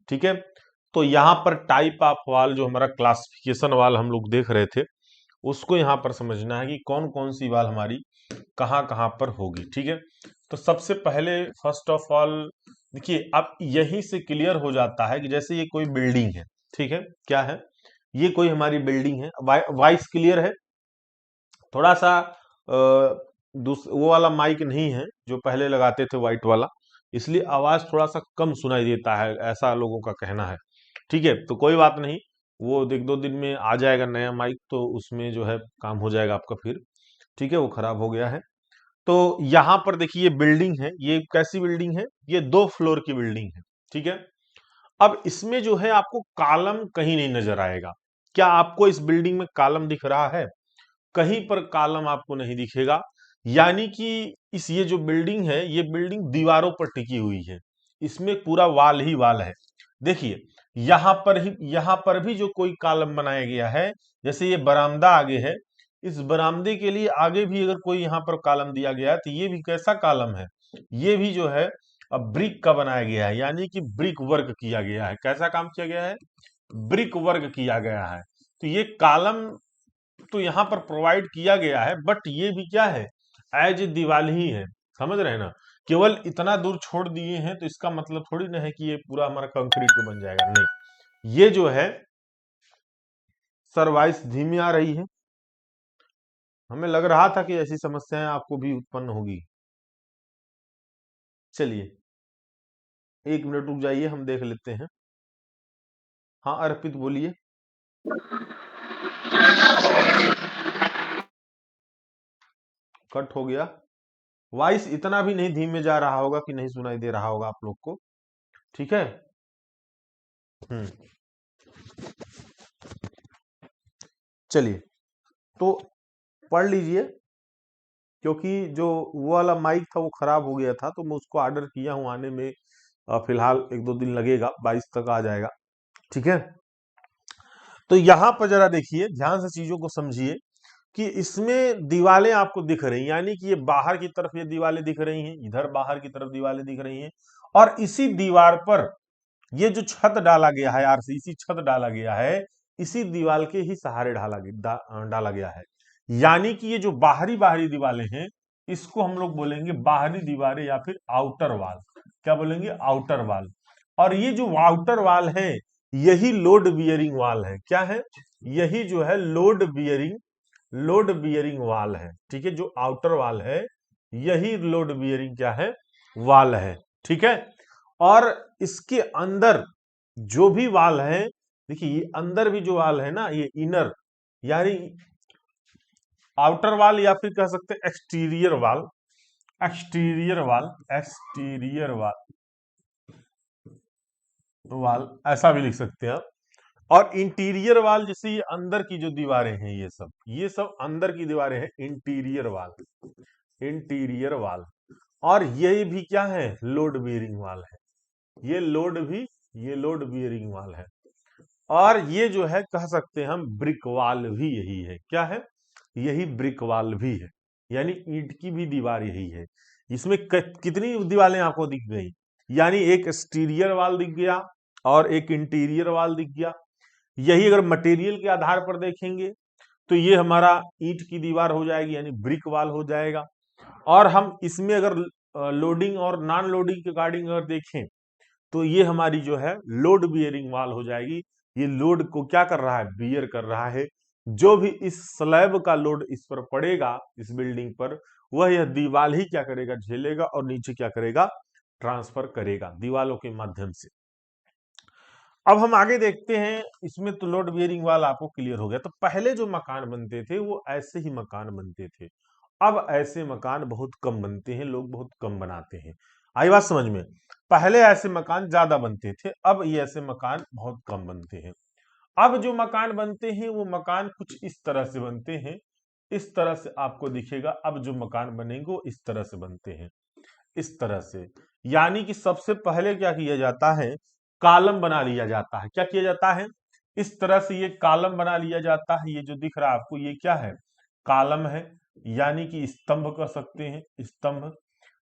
ठीक है। तो यहाँ पर टाइप ऑफ वाल, जो हमारा क्लासिफिकेशन वाल हम लोग देख रहे थे, उसको यहाँ पर समझना है कि कौन कौन सी वाल हमारी कहाँ कहाँ पर होगी। ठीक है। तो सबसे पहले फर्स्ट ऑफ ऑल देखिए, अब यहीं से क्लियर हो जाता है कि जैसे ये कोई बिल्डिंग है, ठीक है, क्या है, ये कोई हमारी बिल्डिंग है। वॉइस क्लियर है? थोड़ा सा वो वाला माइक नहीं है जो पहले लगाते थे व्हाइट वाला, इसलिए आवाज थोड़ा सा कम सुनाई देता है, ऐसा लोगों का कहना है। ठीक है, तो कोई बात नहीं, वो एक दो दिन में आ जाएगा नया माइक, तो उसमें जो है काम हो जाएगा आपका फिर। ठीक है, वो खराब हो गया है। तो यहाँ पर देखिए, ये बिल्डिंग है, ये कैसी बिल्डिंग है, ये 2 फ्लोर की बिल्डिंग है। ठीक है। अब इसमें जो है आपको कॉलम कहीं नहीं नजर आएगा। क्या आपको इस बिल्डिंग में कॉलम दिख रहा है? कहीं पर कॉलम आपको नहीं दिखेगा। यानी कि इस ये जो बिल्डिंग है, ये बिल्डिंग दीवारों पर टिकी हुई है, इसमें पूरा वाल ही वाल है। देखिए, यहां पर भी जो कोई कॉलम बनाया गया है, जैसे ये बरामदा आगे है, इस बरामदे के लिए आगे भी अगर कोई यहाँ पर कॉलम दिया गया है, तो ये भी कैसा कॉलम है, ये भी जो है अब ब्रिक का बनाया गया है, यानी कि ब्रिक वर्क किया गया है। कैसा काम किया गया है? ब्रिक वर्क किया गया है। तो ये कॉलम तो यहाँ पर प्रोवाइड किया गया है, बट ये भी क्या है, एज ए दीवार ही है। समझ रहे हैं ना? केवल इतना दूर छोड़ दिए हैं, तो इसका मतलब थोड़ी ना है कि ये पूरा हमारा कंक्रीट का बन जाएगा, नहीं। ये जो है सर, वॉइस धीमी आ रही है। हमें लग रहा था कि ऐसी समस्याएं आपको भी उत्पन्न होगी। चलिए 1 मिनट रुक जाइए, हम देख लेते हैं। हाँ अर्पित बोलिए। कट हो गया। वॉइस इतना भी नहीं धीमे जा रहा होगा कि नहीं सुनाई दे रहा होगा आप लोग को। ठीक है। हम्म। चलिए, तो पढ़ लीजिए, क्योंकि जो वो वाला माइक था वो खराब हो गया था, तो मैं उसको ऑर्डर किया हूँ, आने में फिलहाल 1-2 दिन लगेगा, 22 तक आ जाएगा। ठीक है। तो यहां पर जरा देखिए, ध्यान से चीजों को समझिए कि इसमें दीवारें आपको दिख रही हैं, यानी कि ये बाहर की तरफ ये दीवारें दिख रही हैं, इधर बाहर की तरफ दीवारें दिख रही हैं, और इसी दीवार पर ये जो छत डाला गया है, आरसीसी छत डाला गया है, इसी दीवार के ही सहारे डाला गया है। यानी कि ये जो बाहरी बाहरी दीवारें हैं, इसको हम लोग बोलेंगे बाहरी दीवारें या फिर आउटर वाल। क्या बोलेंगे? आउटर वाल। और ये जो आउटर वाल है, यही लोड बियरिंग वाल है। क्या है? यही जो है लोड बियरिंग वाल है। ठीक है, जो आउटर वाल है, यही लोड बियरिंग क्या है? वाल है। ठीक है। और इसके अंदर जो भी वाल है, देखिए ये अंदर भी जो वाल है ना, ये इनर, यानी आउटर वाल या फिर कह सकते हैं एक्सटीरियर वाल, एक्सटीरियर वाल, एक्सटीरियर वाल, वाल ऐसा भी लिख सकते हैं आप। और इंटीरियर वाल, जैसे ये अंदर की जो दीवारें हैं, ये सब अंदर की दीवारें हैं, इंटीरियर वाल, इंटीरियर वाल। और ये भी क्या है? लोड बियरिंग वाल है। ये लोड बियरिंग वाल है। और ये जो है कह सकते हैं हम ब्रिक वाल भी यही है। क्या है? यही ब्रिक वाल भी है, यानी ईंट की भी दीवार यही है। इसमें कितनी दीवारें आपको दिख गई? यानी एक एक्सटीरियर वाल दिख गया और एक इंटीरियर वाल दिख गया। यही अगर मटेरियल के आधार पर देखेंगे, तो ये हमारा ईंट की दीवार हो जाएगी, यानी ब्रिक वाल हो जाएगा। और हम इसमें अगर लोडिंग और नॉन लोडिंग के अकॉर्डिंग अगर देखें, तो ये हमारी जो है लोड बियरिंग वाल हो जाएगी। ये लोड को क्या कर रहा है? बियर कर रहा है। जो भी इस स्लैब का लोड इस पर पड़ेगा, इस बिल्डिंग पर, वह यह दीवार ही क्या करेगा? झेलेगा, और नीचे क्या करेगा? ट्रांसफर करेगा दीवालों के माध्यम से। अब हम आगे देखते हैं। इसमें तो लोड बियरिंग वाल आपको क्लियर हो गया। तो पहले जो मकान बनते थे, वो ऐसे ही मकान बनते थे। अब ऐसे मकान बहुत कम बनते हैं, लोग बहुत कम बनाते हैं। आई बात समझ में? पहले ऐसे मकान ज्यादा बनते थे, अब ये ऐसे मकान बहुत कम बनते हैं। अब जो मकान बनते हैं, वो मकान कुछ इस तरह से बनते हैं। इस तरह से आपको दिखेगा। अब जो मकान बनेंगे वो इस तरह से बनते हैं, इस तरह से। यानी कि सबसे पहले क्या किया जाता है? कॉलम बना लिया जाता है। क्या किया जाता है? इस तरह से ये कॉलम बना लिया जाता है। ये जो दिख रहा है आपको, ये क्या है? कॉलम है, यानी कि स्तंभ कह सकते हैं, स्तंभ।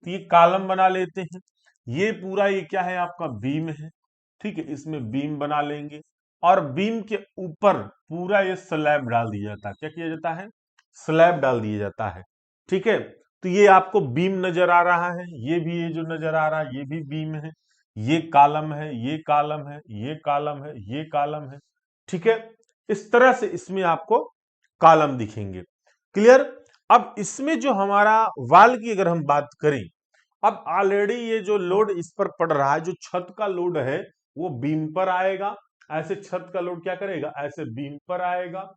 तो ये कॉलम बना लेते हैं। ये पूरा ये क्या है? आपका बीम है। ठीक है, इसमें बीम बना लेंगे और बीम के ऊपर पूरा ये स्लैब डाल दिया जाता है। क्या किया जाता है? स्लैब डाल दिया जाता है। ठीक है, तो ये आपको बीम नजर आ रहा है, ये भी ये जो नजर आ रहा है ये भी बीम है, ये कॉलम है, ये कॉलम है, ये कॉलम है, ये कॉलम है। ठीक है, इस तरह से इसमें आपको कॉलम दिखेंगे। क्लियर? अब इसमें जो हमारा वाल की अगर हम बात करें, अब ऑलरेडी ये जो लोड इस पर पड़ रहा है, जो छत का लोड है वो बीम पर आएगा। ऐसे छत का लोड क्या करेगा? ऐसे बीम पर आएगा।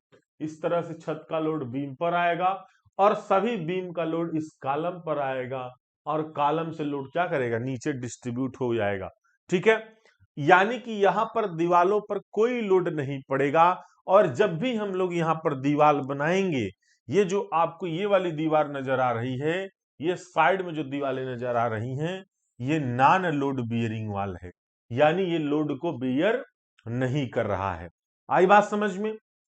इस तरह से छत का लोड बीम पर आएगा और सभी बीम का लोड इस कॉलम पर आएगा और कॉलम से लोड क्या करेगा? नीचे डिस्ट्रीब्यूट हो जाएगा। ठीक है, यानी कि यहां पर दीवालों पर कोई लोड नहीं पड़ेगा। और जब भी हम लोग यहां पर दीवार बनाएंगे, ये जो आपको ये वाली दीवार नजर आ रही है, ये साइड में जो दीवारें नजर आ रही हैं, ये नॉन लोड बियरिंग वाल है, यानी ये लोड को बियर नहीं कर रहा है। आई बात समझ में?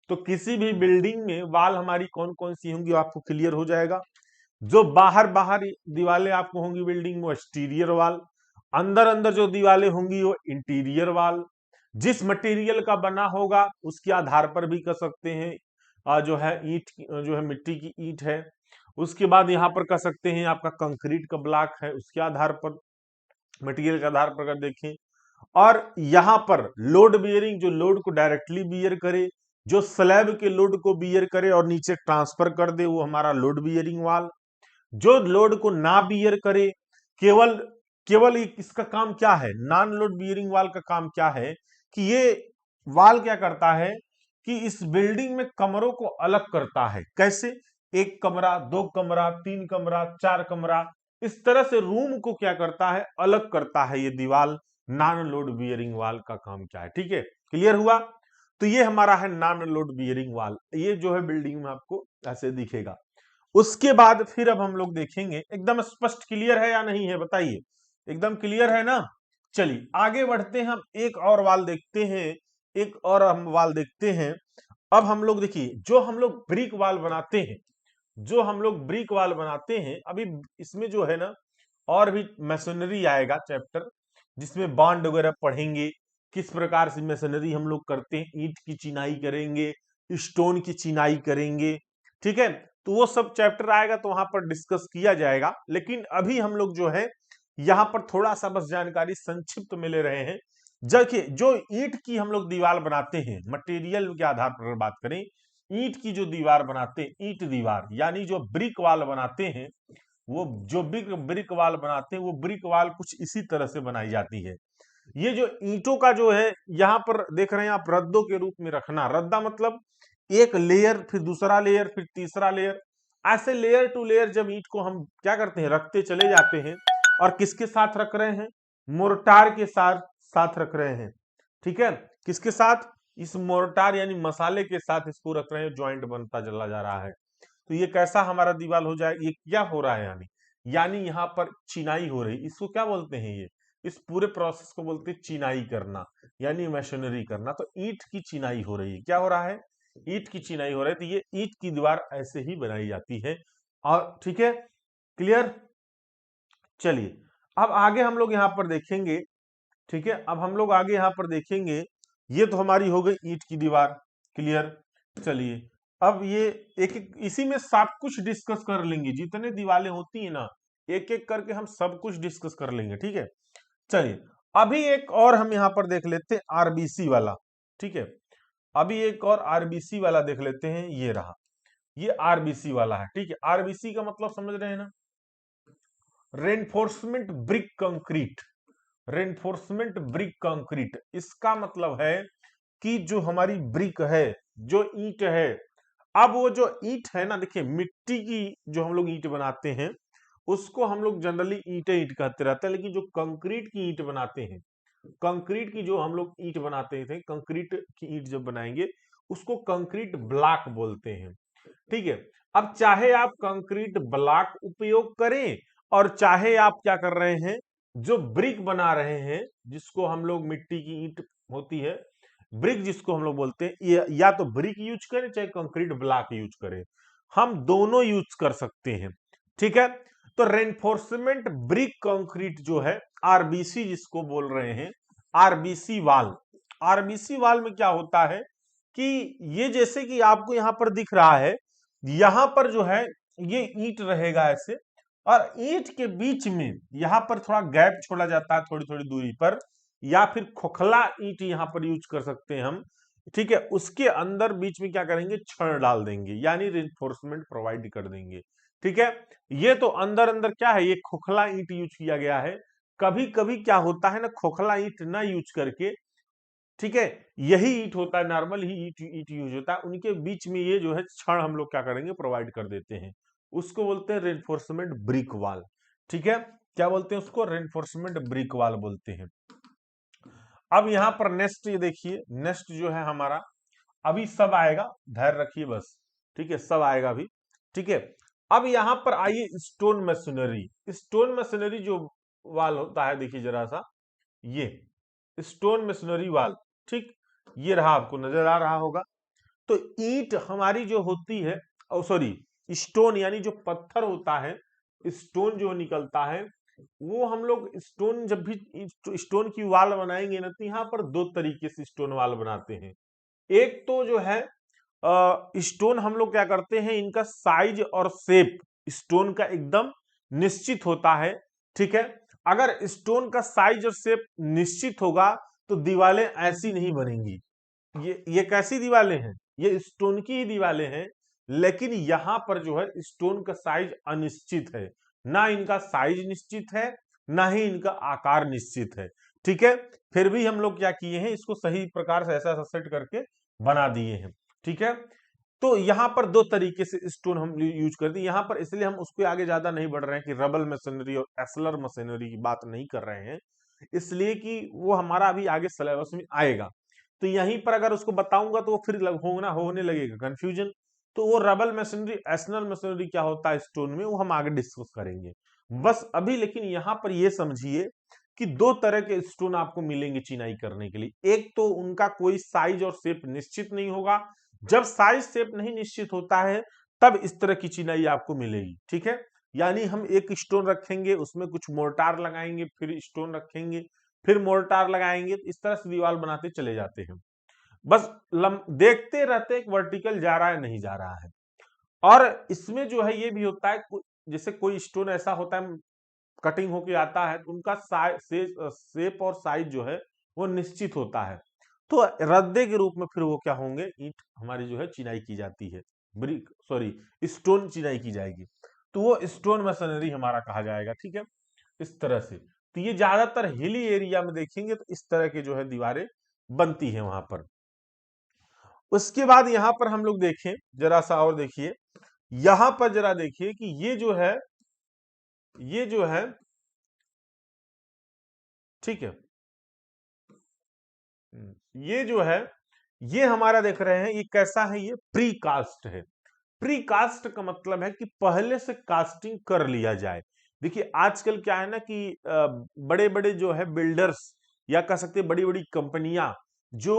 तो किसी भी बिल्डिंग में वाल हमारी कौन कौन सी होंगी आपको क्लियर हो जाएगा। जो बाहर बाहर दीवारें आपको होंगी बिल्डिंग में, वो एक्सटीरियर वाल। अंदर अंदर जो दीवारें होंगी वो इंटीरियर वाल। जिस मटेरियल का बना होगा उसके आधार पर भी कर सकते हैं। जो है ईंट जो है मिट्टी की ईंट है, उसके बाद यहाँ पर कर सकते हैं आपका कंक्रीट का ब्लॉक है, उसके आधार पर, मटेरियल के आधार पर अगर देखें। और यहां पर लोड बियरिंग, जो लोड को डायरेक्टली बियर करे, जो स्लैब के लोड को बियर करे और नीचे ट्रांसफर कर दे, वो हमारा लोड बियरिंग वाल। जो लोड को ना बियर करे, केवल केवल इसका काम क्या है? नॉन लोड बियरिंग वाल का काम क्या है कि ये वाल क्या करता है कि इस बिल्डिंग में कमरों को अलग करता है। कैसे? एक कमरा, दो कमरा, तीन कमरा, चार कमरा, इस तरह से रूम को क्या करता है? अलग करता है ये दीवाल। नॉन लोड बियरिंग वाल का काम क्या है? ठीक है, क्लियर हुआ? तो ये हमारा है नॉन लोड बियरिंग वाल। ये जो है बिल्डिंग में आपको ऐसे दिखेगा। उसके बाद फिर अब हम लोग देखेंगे, एकदम स्पष्ट क्लियर है या नहीं है बताइए? एकदम क्लियर है ना? चलिए आगे बढ़ते हैं, हम एक और वाल देखते हैं। एक और हम वाल देखते हैं। अब हम लोग देखिए, जो हम लोग ब्रिक वाल बनाते हैं, जो हम लोग ब्रिक वाल बनाते हैं, अभी इसमें जो है ना और भी मैसोनरी आएगा चैप्टर, जिसमें बॉन्ड वगैरह पढ़ेंगे, किस प्रकार से मैसोनरी हम लोग करते हैं, ईंट की चिनाई करेंगे, स्टोन की चिनाई करेंगे। ठीक है, तो वो सब चैप्टर आएगा तो वहां पर डिस्कस किया जाएगा। लेकिन अभी हम लोग जो है यहाँ पर थोड़ा सा बस जानकारी संक्षिप्त में ले रहे हैं। देखिए, जो ईंट की हम लोग दीवार बनाते हैं, मटेरियल के आधार पर अगर बात करें, ईंट की जो दीवार बनाते हैं, ईंट दीवार यानी जो ब्रिक वाल बनाते हैं, वो जो ब्रिक ब्रिक वाल बनाते हैं, वो ब्रिक वाल कुछ इसी तरह से बनाई जाती है। ये जो ईंटों का जो है, यहाँ पर देख रहे हैं आप, रद्दों के रूप में रखना। रद्दा मतलब एक लेयर, फिर दूसरा लेयर, फिर तीसरा लेयर, ऐसे लेयर टू लेयर जब ईंट को हम क्या करते हैं? रखते चले जाते हैं। और किसके साथ रख रहे हैं? मोर्टार के साथ साथ रख रहे हैं। ठीक है, किसके साथ? इस मोर्टार यानी मसाले के साथ इसको रख रहे हैं, ज्वाइंट बनता चला जा रहा है। तो ये कैसा हमारा दीवार हो जाए? ये क्या हो रहा है? यानी यहाँ पर चिनाई हो रही, इसको क्या बोलते हैं? ये इस पूरे प्रोसेस को बोलते हैं चिनाई करना, यानी मैशनरी करना। तो ईंट की चिनाई हो रही है। क्या हो रहा है? ईंट की चिनाई हो रही है। तो ये ईंट की दीवार ऐसे ही बनाई जाती है। और ठीक है, क्लियर? चलिए अब आगे हम लोग यहाँ पर देखेंगे। ठीक है, अब हम लोग आगे यहाँ पर देखेंगे। ये तो हमारी हो गई ईंट की दीवार। क्लियर? चलिए अब ये एक एक इसी में सब कुछ डिस्कस कर लेंगे, जितने दीवारें होती है ना, एक एक करके हम सब कुछ डिस्कस कर लेंगे। ठीक है, चलिए अभी एक और हम यहाँ पर देख लेते हैं, आरबीसी वाला। ठीक है, अभी एक और आरबीसी वाला देख लेते हैं। ये रहा, ये आरबीसी वाला है। ठीक है, आरबीसी का मतलब समझ रहे हैं ना? Reinforcement brick concrete. Reinforcement brick concrete, इसका मतलब है कि जो हमारी ब्रिक है, जो ईंट है, अब वो जो ईंट है ना, देखिए मिट्टी की जो हम लोग ईंट बनाते हैं, उसको हम लोग जनरली ईंटे ईंट कहते रहते हैं। लेकिन जो कंक्रीट की ईंट बनाते हैं, कंक्रीट की जो हम लोग ईंट बनाते थे, कंक्रीट की ईंट जब बनाएंगे, उसको कंक्रीट ब्लॉक बोलते हैं। ठीक है, अब चाहे आप कंक्रीट ब्लॉक उपयोग करें और चाहे आप क्या कर रहे हैं, जो ब्रिक बना रहे हैं, जिसको हम लोग मिट्टी की ईंट होती है, ब्रिक जिसको हम लोग बोलते हैं, या तो ब्रिक यूज करें चाहे कंक्रीट ब्लॉक यूज करें, हम दोनों यूज कर सकते हैं। ठीक है, तो रेनफोर्समेंट ब्रिक कंक्रीट जो है, आरबीसी जिसको बोल रहे हैं, आरबीसी वाल। आरबीसी वाल में क्या होता है कि ये जैसे कि आपको यहां पर दिख रहा है, यहां पर जो है ये ईंट रहेगा ऐसे, और ईंट के बीच में यहां पर थोड़ा गैप छोड़ा जाता है थोड़ी थोड़ी दूरी पर, या फिर खोखला ईंट यहां पर यूज कर सकते हैं हम, ठीक है। उसके अंदर बीच में क्या करेंगे, छड़ डाल देंगे, यानी रिइंफोर्समेंट प्रोवाइड कर देंगे, ठीक है। ये तो अंदर अंदर क्या है, ये खोखला ईंट यूज किया गया है। कभी कभी क्या होता है ना, खोखला ईंट ना यूज करके, ठीक है, यही ईंट होता है, नॉर्मल ही ईंट ईंट यूज होता है, उनके बीच में ये जो है छड़ हम लोग क्या करेंगे, प्रोवाइड कर देते हैं। उसको बोलते हैं रेनफोर्समेंट ब्रिक वॉल, ठीक है। क्या बोलते हैं उसको, रेनफोर्समेंट ब्रिक वॉल बोलते हैं। अब यहाँ पर नेक्स्ट ये देखिए, नेक्स्ट जो है हमारा, अभी सब आएगा, धैर्य रखिए बस, ठीक है, सब आएगा अभी, ठीक है। अब यहां पर आइए स्टोन मशीनरी। स्टोन मशीनरी जो वाल होता है, देखिए जरा सा, ये स्टोन मशीनरी वाल, ठीक, ये रहा, आपको नजर आ रहा होगा। तो ईंट हमारी जो होती है, सॉरी, स्टोन यानी जो पत्थर होता है, स्टोन जो निकलता है, वो हम लोग स्टोन जब भी स्टोन की वाल बनाएंगे ना, तो यहाँ पर दो तरीके से स्टोन वाल बनाते हैं। एक तो जो है स्टोन हम लोग क्या करते हैं, इनका साइज और शेप स्टोन का एकदम निश्चित होता है, ठीक है। अगर स्टोन का साइज और शेप निश्चित होगा तो दीवारें ऐसी नहीं बनेंगी। ये कैसी दीवारें हैं, ये स्टोन की ही दीवारें हैं, लेकिन यहां पर जो है स्टोन का साइज अनिश्चित है, ना इनका साइज निश्चित है, ना ही इनका आकार निश्चित है, ठीक है। फिर भी हम लोग क्या किए हैं, इसको सही प्रकार से ऐसा सेट करके बना दिए हैं, ठीक है। तो यहां पर दो तरीके से स्टोन हम यूज करते हैं यहां पर, इसलिए हम उसके आगे ज्यादा नहीं बढ़ रहे हैं कि रबल मशीनरी और एस्लर मशीनरी की बात नहीं कर रहे हैं, इसलिए कि वो हमारा अभी आगे सिलेबस में आएगा। तो यहीं पर अगर उसको बताऊंगा तो वो फिर होने लगेगा कंफ्यूजन। तो वो रबल मशीनरी, एस्नल मशीनरी क्या होता है स्टोन में, वो हम आगे डिस्कस करेंगे। बस अभी लेकिन यहां पर ये समझिए कि दो तरह के स्टोन आपको मिलेंगे चिनाई करने के लिए। एक तो उनका कोई साइज और शेप निश्चित नहीं होगा, जब साइज शेप नहीं निश्चित होता है तब इस तरह की चिनाई आपको मिलेगी, ठीक है। यानी हम एक स्टोन रखेंगे, उसमें कुछ मोर्टार लगाएंगे, फिर स्टोन रखेंगे, फिर मोर्टार लगाएंगे, इस तरह से दीवार बनाते चले जाते हैं। बस देखते रहते हैं वर्टिकल जा रहा है नहीं जा रहा है। और इसमें जो है ये भी होता है, जैसे कोई स्टोन ऐसा होता है कटिंग होके आता है, तो उनका शेप और साइज जो है वो निश्चित होता है। तो रद्दे के रूप में फिर वो क्या होंगे, ईंट हमारी जो है चिनाई की जाती है, ब्रिक सॉरी स्टोन चिनाई की जाएगी, तो वो स्टोन मशीनरी हमारा कहा जाएगा, ठीक है। इस तरह से तो ये ज्यादातर हिली एरिया में देखेंगे तो इस तरह के जो है दीवारें बनती है वहां पर। उसके बाद यहां पर हम लोग देखें जरा सा, और देखिए यहां पर जरा देखिए कि ये जो है, ये जो है, ठीक है, ये जो है, ये हमारा देख रहे हैं, ये कैसा है, ये प्री कास्ट है। प्री कास्ट का मतलब है कि पहले से कास्टिंग कर लिया जाए। देखिए आजकल क्या है ना कि बड़े बड़े जो है बिल्डर्स, या कह सकते हैं बड़ी बड़ी कंपनियां जो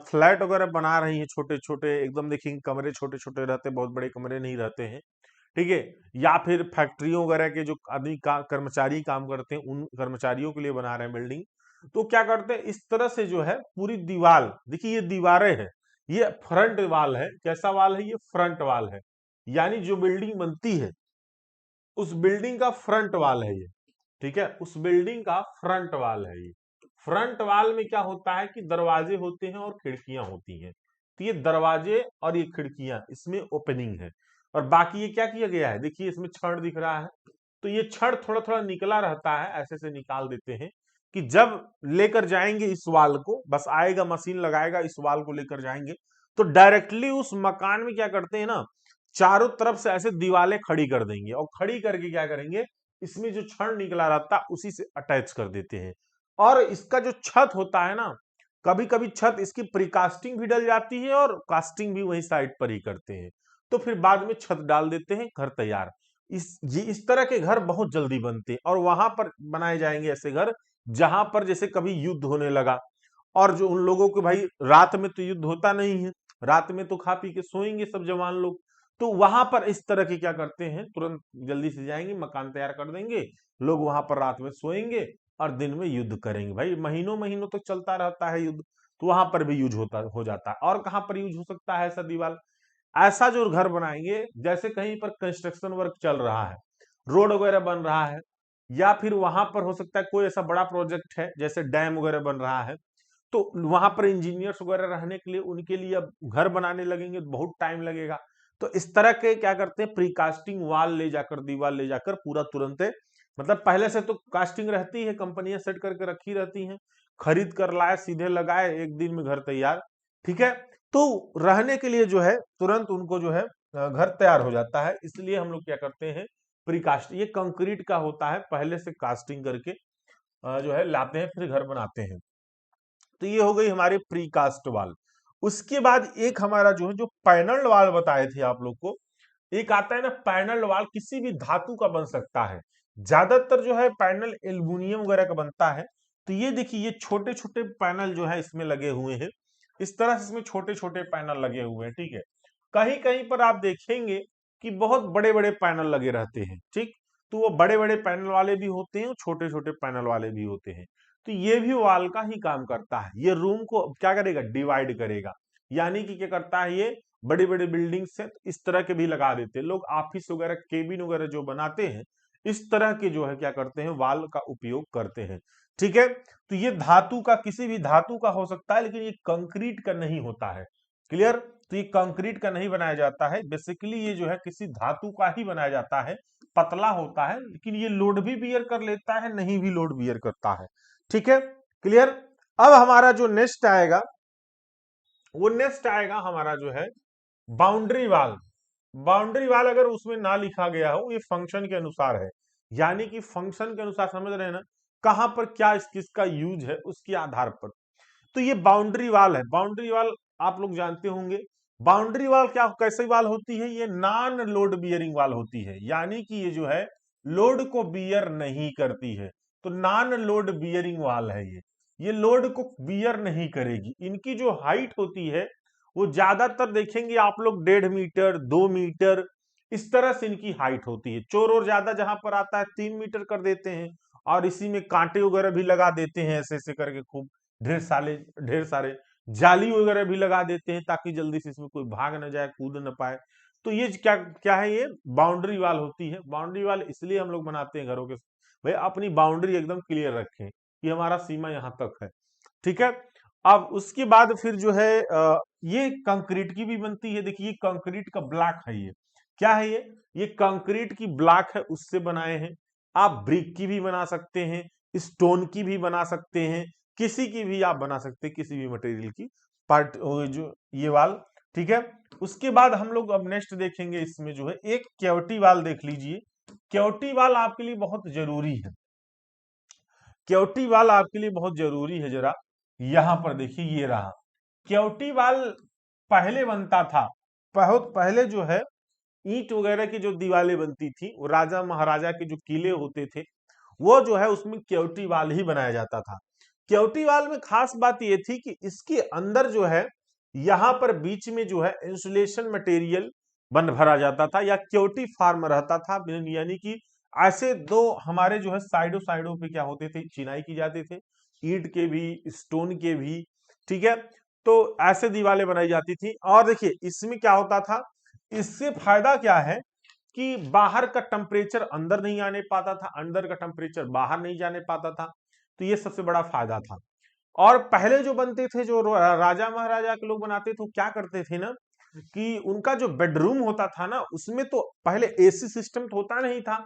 फ्लैट वगैरह बना रही हैं, छोटे छोटे एकदम, देखिए कमरे छोटे छोटे रहते हैं, बहुत बड़े कमरे नहीं रहते हैं, ठीक है। या फिर फैक्ट्रियों वगैरह के जो आदमी कर्मचारी काम करते हैं, उन कर्मचारियों के लिए बना रहे हैं बिल्डिंग। तो क्या करते हैं, इस तरह से जो है पूरी दीवार, देखिए ये दीवारें हैं, ये फ्रंट वाल है, कैसा वाल है, ये फ्रंट वाल है, यानी जो बिल्डिंग बनती है उस बिल्डिंग का फ्रंट वाल है ये, ठीक है, उस बिल्डिंग का फ्रंट वाल है ये। फ्रंट वाल में क्या होता है कि दरवाजे होते हैं और खिड़कियां होती हैं, तो ये दरवाजे और ये खिड़कियां, इसमें ओपनिंग है। और बाकी ये क्या किया गया है, देखिए इसमें छड़ दिख रहा है, तो ये छड़ थोड़ा थोड़ा निकला रहता है, ऐसे से निकाल देते हैं कि जब लेकर जाएंगे इस वाल को, बस आएगा मशीन लगाएगा, इस वाल को लेकर जाएंगे, तो डायरेक्टली उस मकान में क्या करते हैं ना, चारों तरफ से ऐसे दीवारें खड़ी कर देंगे, और खड़ी करके क्या करेंगे, इसमें जो छड़ निकला रहता है उसी से अटैच कर देते हैं। और इसका जो छत होता है ना, कभी कभी छत इसकी प्रीकास्टिंग भी डल जाती है और कास्टिंग भी वही साइड पर ही करते हैं, तो फिर बाद में छत डाल देते हैं, घर तैयार। इस तरह के घर बहुत जल्दी बनते हैं, और वहां पर बनाए जाएंगे ऐसे घर जहां पर जैसे कभी युद्ध होने लगा, और जो उन लोगों को भाई रात में तो युद्ध होता नहीं है, रात में तो खा पी के सोएंगे सब जवान लोग, तो वहां पर इस तरह के क्या करते हैं, तुरंत जल्दी से जाएंगे, मकान तैयार कर देंगे, लोग वहां पर रात में सोएंगे, और दिन में युद्ध करेंगे। भाई महीनों महीनों तो चलता रहता है युद्ध, तो वहां पर भी यूज हो जाता है। और कहां पर यूज हो सकता है ऐसा दीवार? ऐसा जो घर बनाएंगे जैसे कहीं पर कंस्ट्रक्शन वर्क चल रहा है, रोड वगैरह बन रहा है, या फिर वहां पर हो सकता है कोई ऐसा बड़ा प्रोजेक्ट है जैसे डैम वगैरह बन रहा है, तो वहां पर इंजीनियर्स वगैरह रहने के लिए उनके लिए अब घर बनाने लगेंगे तो बहुत टाइम लगेगा। तो इस तरह के क्या करते हैं, प्रीकास्टिंग वाल ले जाकर, दीवार ले जाकर पूरा तुरंत, मतलब पहले से तो कास्टिंग रहती है, कंपनियां सेट करके रखी रहती हैं, खरीद कर लाए, सीधे लगाए, एक दिन में घर तैयार। ठीक है, तो रहने के लिए जो है तुरंत उनको जो है घर तैयार हो जाता है। इसलिए हम लोग क्या करते हैं, प्रीकास्ट, ये कंक्रीट का होता है, पहले से कास्टिंग करके जो है लाते हैं, फिर घर बनाते हैं। तो ये हो गई हमारी प्रीकास्ट वाल। उसके बाद एक हमारा जो है, जो पैनल वाल बताए थे आप लोग को, एक आता है ना पैनल वाल, किसी भी धातु का बन सकता है। ज्यादातर जो है पैनल एल्युमिनियम वगैरह का बनता है। तो ये देखिए, ये छोटे छोटे पैनल जो है इसमें लगे हुए हैं, इस तरह से इसमें छोटे छोटे पैनल लगे हुए हैं। ठीक है, कहीं कहीं पर आप देखेंगे कि बहुत बड़े बड़े पैनल लगे रहते हैं। ठीक, तो वो बड़े बड़े पैनल वाले भी होते हैं, छोटे छोटे पैनल वाले भी होते हैं। तो ये भी वॉल का ही काम करता है, ये रूम को क्या करेगा, डिवाइड करेगा। यानी कि क्या करता है, ये बड़ी बड़ी बिल्डिंग से इस तरह के भी लगा देते हैं लोग, ऑफिस वगैरह, केबिन वगैरह जो बनाते हैं, इस तरह के जो है क्या करते हैं, वाल का उपयोग करते हैं। ठीक है, तो ये धातु का, किसी भी धातु का हो सकता है, लेकिन ये कंक्रीट का नहीं होता है। क्लियर? तो ये कंक्रीट का नहीं बनाया जाता है, बेसिकली ये जो है किसी धातु का ही बनाया जाता है, पतला होता है, लेकिन ये लोड भी बियर कर लेता है, नहीं भी लोड बियर करता है। ठीक है, क्लियर? अब हमारा जो नेक्स्ट आएगा, वो नेक्स्ट आएगा हमारा जो है बाउंड्री वाल। बाउंड्री वाल अगर उसमें ना लिखा गया हो, ये फंक्शन के अनुसार है, यानी कि फंक्शन के अनुसार, समझ रहे हैं ना, कहां पर क्या इस किसका यूज है उसके आधार पर। तो ये बाउंड्री वाल है। बाउंड्री वाल आप लोग जानते होंगे, बाउंड्री वाल क्या, कैसे वाल होती है, ये नॉन लोड बियरिंग वाल होती है, यानी कि ये जो है लोड को बियर नहीं करती है। तो नॉन लोड बियरिंग वाल है ये लोड को बियर नहीं करेगी। इनकी जो हाइट होती है वो ज्यादातर देखेंगे आप लोग 1.5 मीटर, 2 मीटर, इस तरह से इनकी हाइट होती है। चोर और ज्यादा जहां पर आता है 3 मीटर कर देते हैं, और इसी में कांटे वगैरह भी लगा देते हैं, ऐसे ऐसे करके खूब ढेर सारे जाली वगैरह भी लगा देते हैं, ताकि जल्दी से इसमें कोई भाग ना जाए, कूद ना पाए। तो ये क्या क्या है, ये बाउंड्री वाल होती है। बाउंड्री वाल इसलिए हम लोग बनाते हैं घरों के, भाई अपनी बाउंड्री एकदम क्लियर रखें कि हमारा सीमा यहाँ तक है। ठीक है, अब उसके बाद फिर जो है ये कंक्रीट की भी बनती है। देखिए कंक्रीट का ब्लॉक है, ये क्या है, ये कंक्रीट की ब्लॉक है, उससे बनाए हैं। आप ब्रिक की भी बना सकते हैं, स्टोन की भी बना सकते हैं, किसी की भी आप बना सकते हैं, किसी भी मटेरियल की पार्ट जो ये वाल। ठीक है, उसके बाद हम लोग अब नेक्स्ट देखेंगे, इसमें जो है एक केवटी वाल देख लीजिए। केवटी वाल आपके लिए बहुत जरूरी है, केवटी वाल आपके लिए बहुत जरूरी है। जरा यहां पर देखिए, ये रहा केवटी वाल। पहले बनता था, बहुत पहले जो है ईंट वगैरह की जो दीवारें बनती थी, वो राजा महाराजा के जो किले होते थे, वो जो है उसमें केवटी वाल ही बनाया जाता था। केवटी वाल में खास बात ये थी कि इसके अंदर जो है, यहां पर बीच में जो है इंसुलेशन मटेरियल बन भरा जाता था, या केवटी फार्म रहता था। यानी कि ऐसे दो हमारे जो है साइडों साइडों पे क्या होते थे, चिनाई की जाते थे, ईंट के भी, स्टोन के भी। ठीक है, तो ऐसे दीवारें बनाई जाती थी। और देखिए इसमें क्या होता था, इससे फायदा क्या है कि बाहर का टेम्परेचर अंदर नहीं आने पाता था, अंदर का टेम्परेचर बाहर नहीं जाने पाता था। तो ये सबसे बड़ा फायदा था। और पहले जो बनते थे, जो राजा महाराजा के लोग बनाते थे, क्या करते थे ना, कि उनका जो बेडरूम होता था ना, उसमें तो पहले एसी सिस्टम तो होता नहीं था।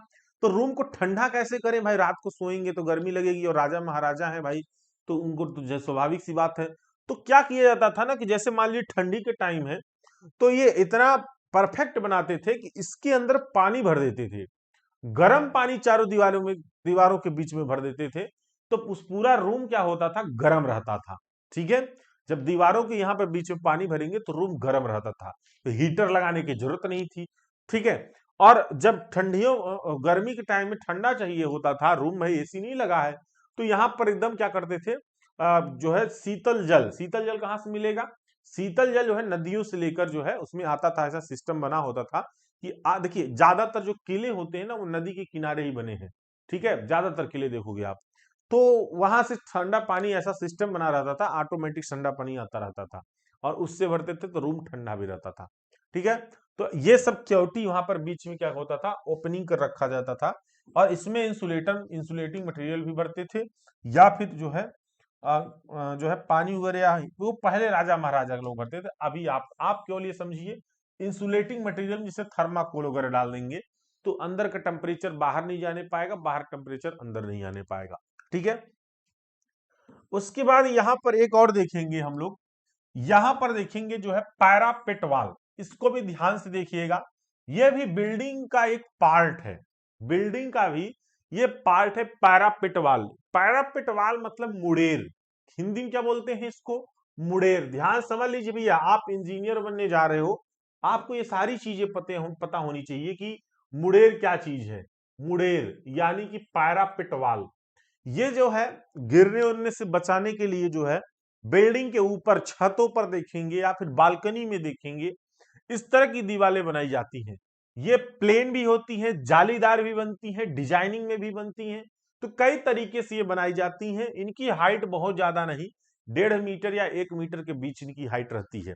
तो रूम को ठंडा कैसे करें भाई, रात को सोएंगे तो गर्मी लगेगी, और राजा महाराजा है भाई, तो उनको तो स्वाभाविक सी बात है। तो क्या किया जाता था ना, कि जैसे मान लीजिए ठंडी के टाइम है, तो ये इतना परफेक्ट बनाते थे कि इसके अंदर पानी भर देते थे, गर्म पानी चारों दीवारों के बीच में भर देते थे। तो उस पूरा रूम क्या होता था, गर्म रहता था। ठीक है, जब दीवारों के यहाँ पे बीच में पानी भरेंगे तो रूम गर्म रहता था, तो हीटर लगाने की जरूरत नहीं थी। ठीक है, और जब ठंडियों गर्मी के टाइम में ठंडा चाहिए होता था, रूम में एसी नहीं लगा है, तो यहाँ पर एकदम क्या करते थे, जो है शीतल जल, शीतल जल कहाँ से मिलेगा, शीतल जल जो है नदियों से लेकर जो है उसमें आता था, ऐसा सिस्टम बना होता था कि देखिए ज्यादातर जो किले होते हैं ना, वो नदी के किनारे ही बने हैं। ठीक है, ज्यादातर किले देखोगे आप, तो वहां से ठंडा पानी ऐसा सिस्टम बना रहता था, ऑटोमेटिक ठंडा पानी आता रहता था और उससे भरते थे तो रूम ठंडा भी रहता था। ठीक है, तो ये सब क्योटी वहां पर बीच में क्या होता था, ओपनिंग कर रखा जाता था और इसमें इंसुलेटिंग मटेरियल भी भरते थे या फिर जो है पानी वगैरह वो पहले राजा महाराजा लोग भरते थे। अभी आप केवल ये समझिए इंसुलेटिंग मटेरियल जिसे थर्माकोल वगैरह डाल देंगे तो अंदर का टेम्परेचर बाहर नहीं जाने पाएगा, बाहर टेम्परेचर अंदर नहीं आने पाएगा। ठीक है, उसके बाद यहां पर एक और देखेंगे हम लोग, यहां पर देखेंगे जो है पैरापेट वाल। इसको भी ध्यान से देखिएगा, यह भी बिल्डिंग का एक पार्ट है, बिल्डिंग का भी ये पार्ट है पैरापेट वाल। पैरापेट वाल मतलब मुड़ेर, हिंदी में क्या बोलते हैं इसको, मुड़ेर। ध्यान समझ लीजिए भैया, आप इंजीनियर बनने जा रहे हो, आपको ये सारी चीजें पता होनी चाहिए कि मुड़ेर क्या चीज है। मुड़ेर यानी कि पैरापेट वाल, ये जो है गिरने उड़ने से बचाने के लिए जो है बिल्डिंग के ऊपर छतों पर देखेंगे या फिर बालकनी में देखेंगे इस तरह की दीवारें बनाई जाती हैं। ये प्लेन भी होती हैं, जालीदार भी बनती हैं, डिजाइनिंग में भी बनती हैं, तो कई तरीके से ये बनाई जाती हैं। इनकी हाइट बहुत ज्यादा नहीं, 1.5 मीटर या 1 मीटर के बीच इनकी हाइट रहती है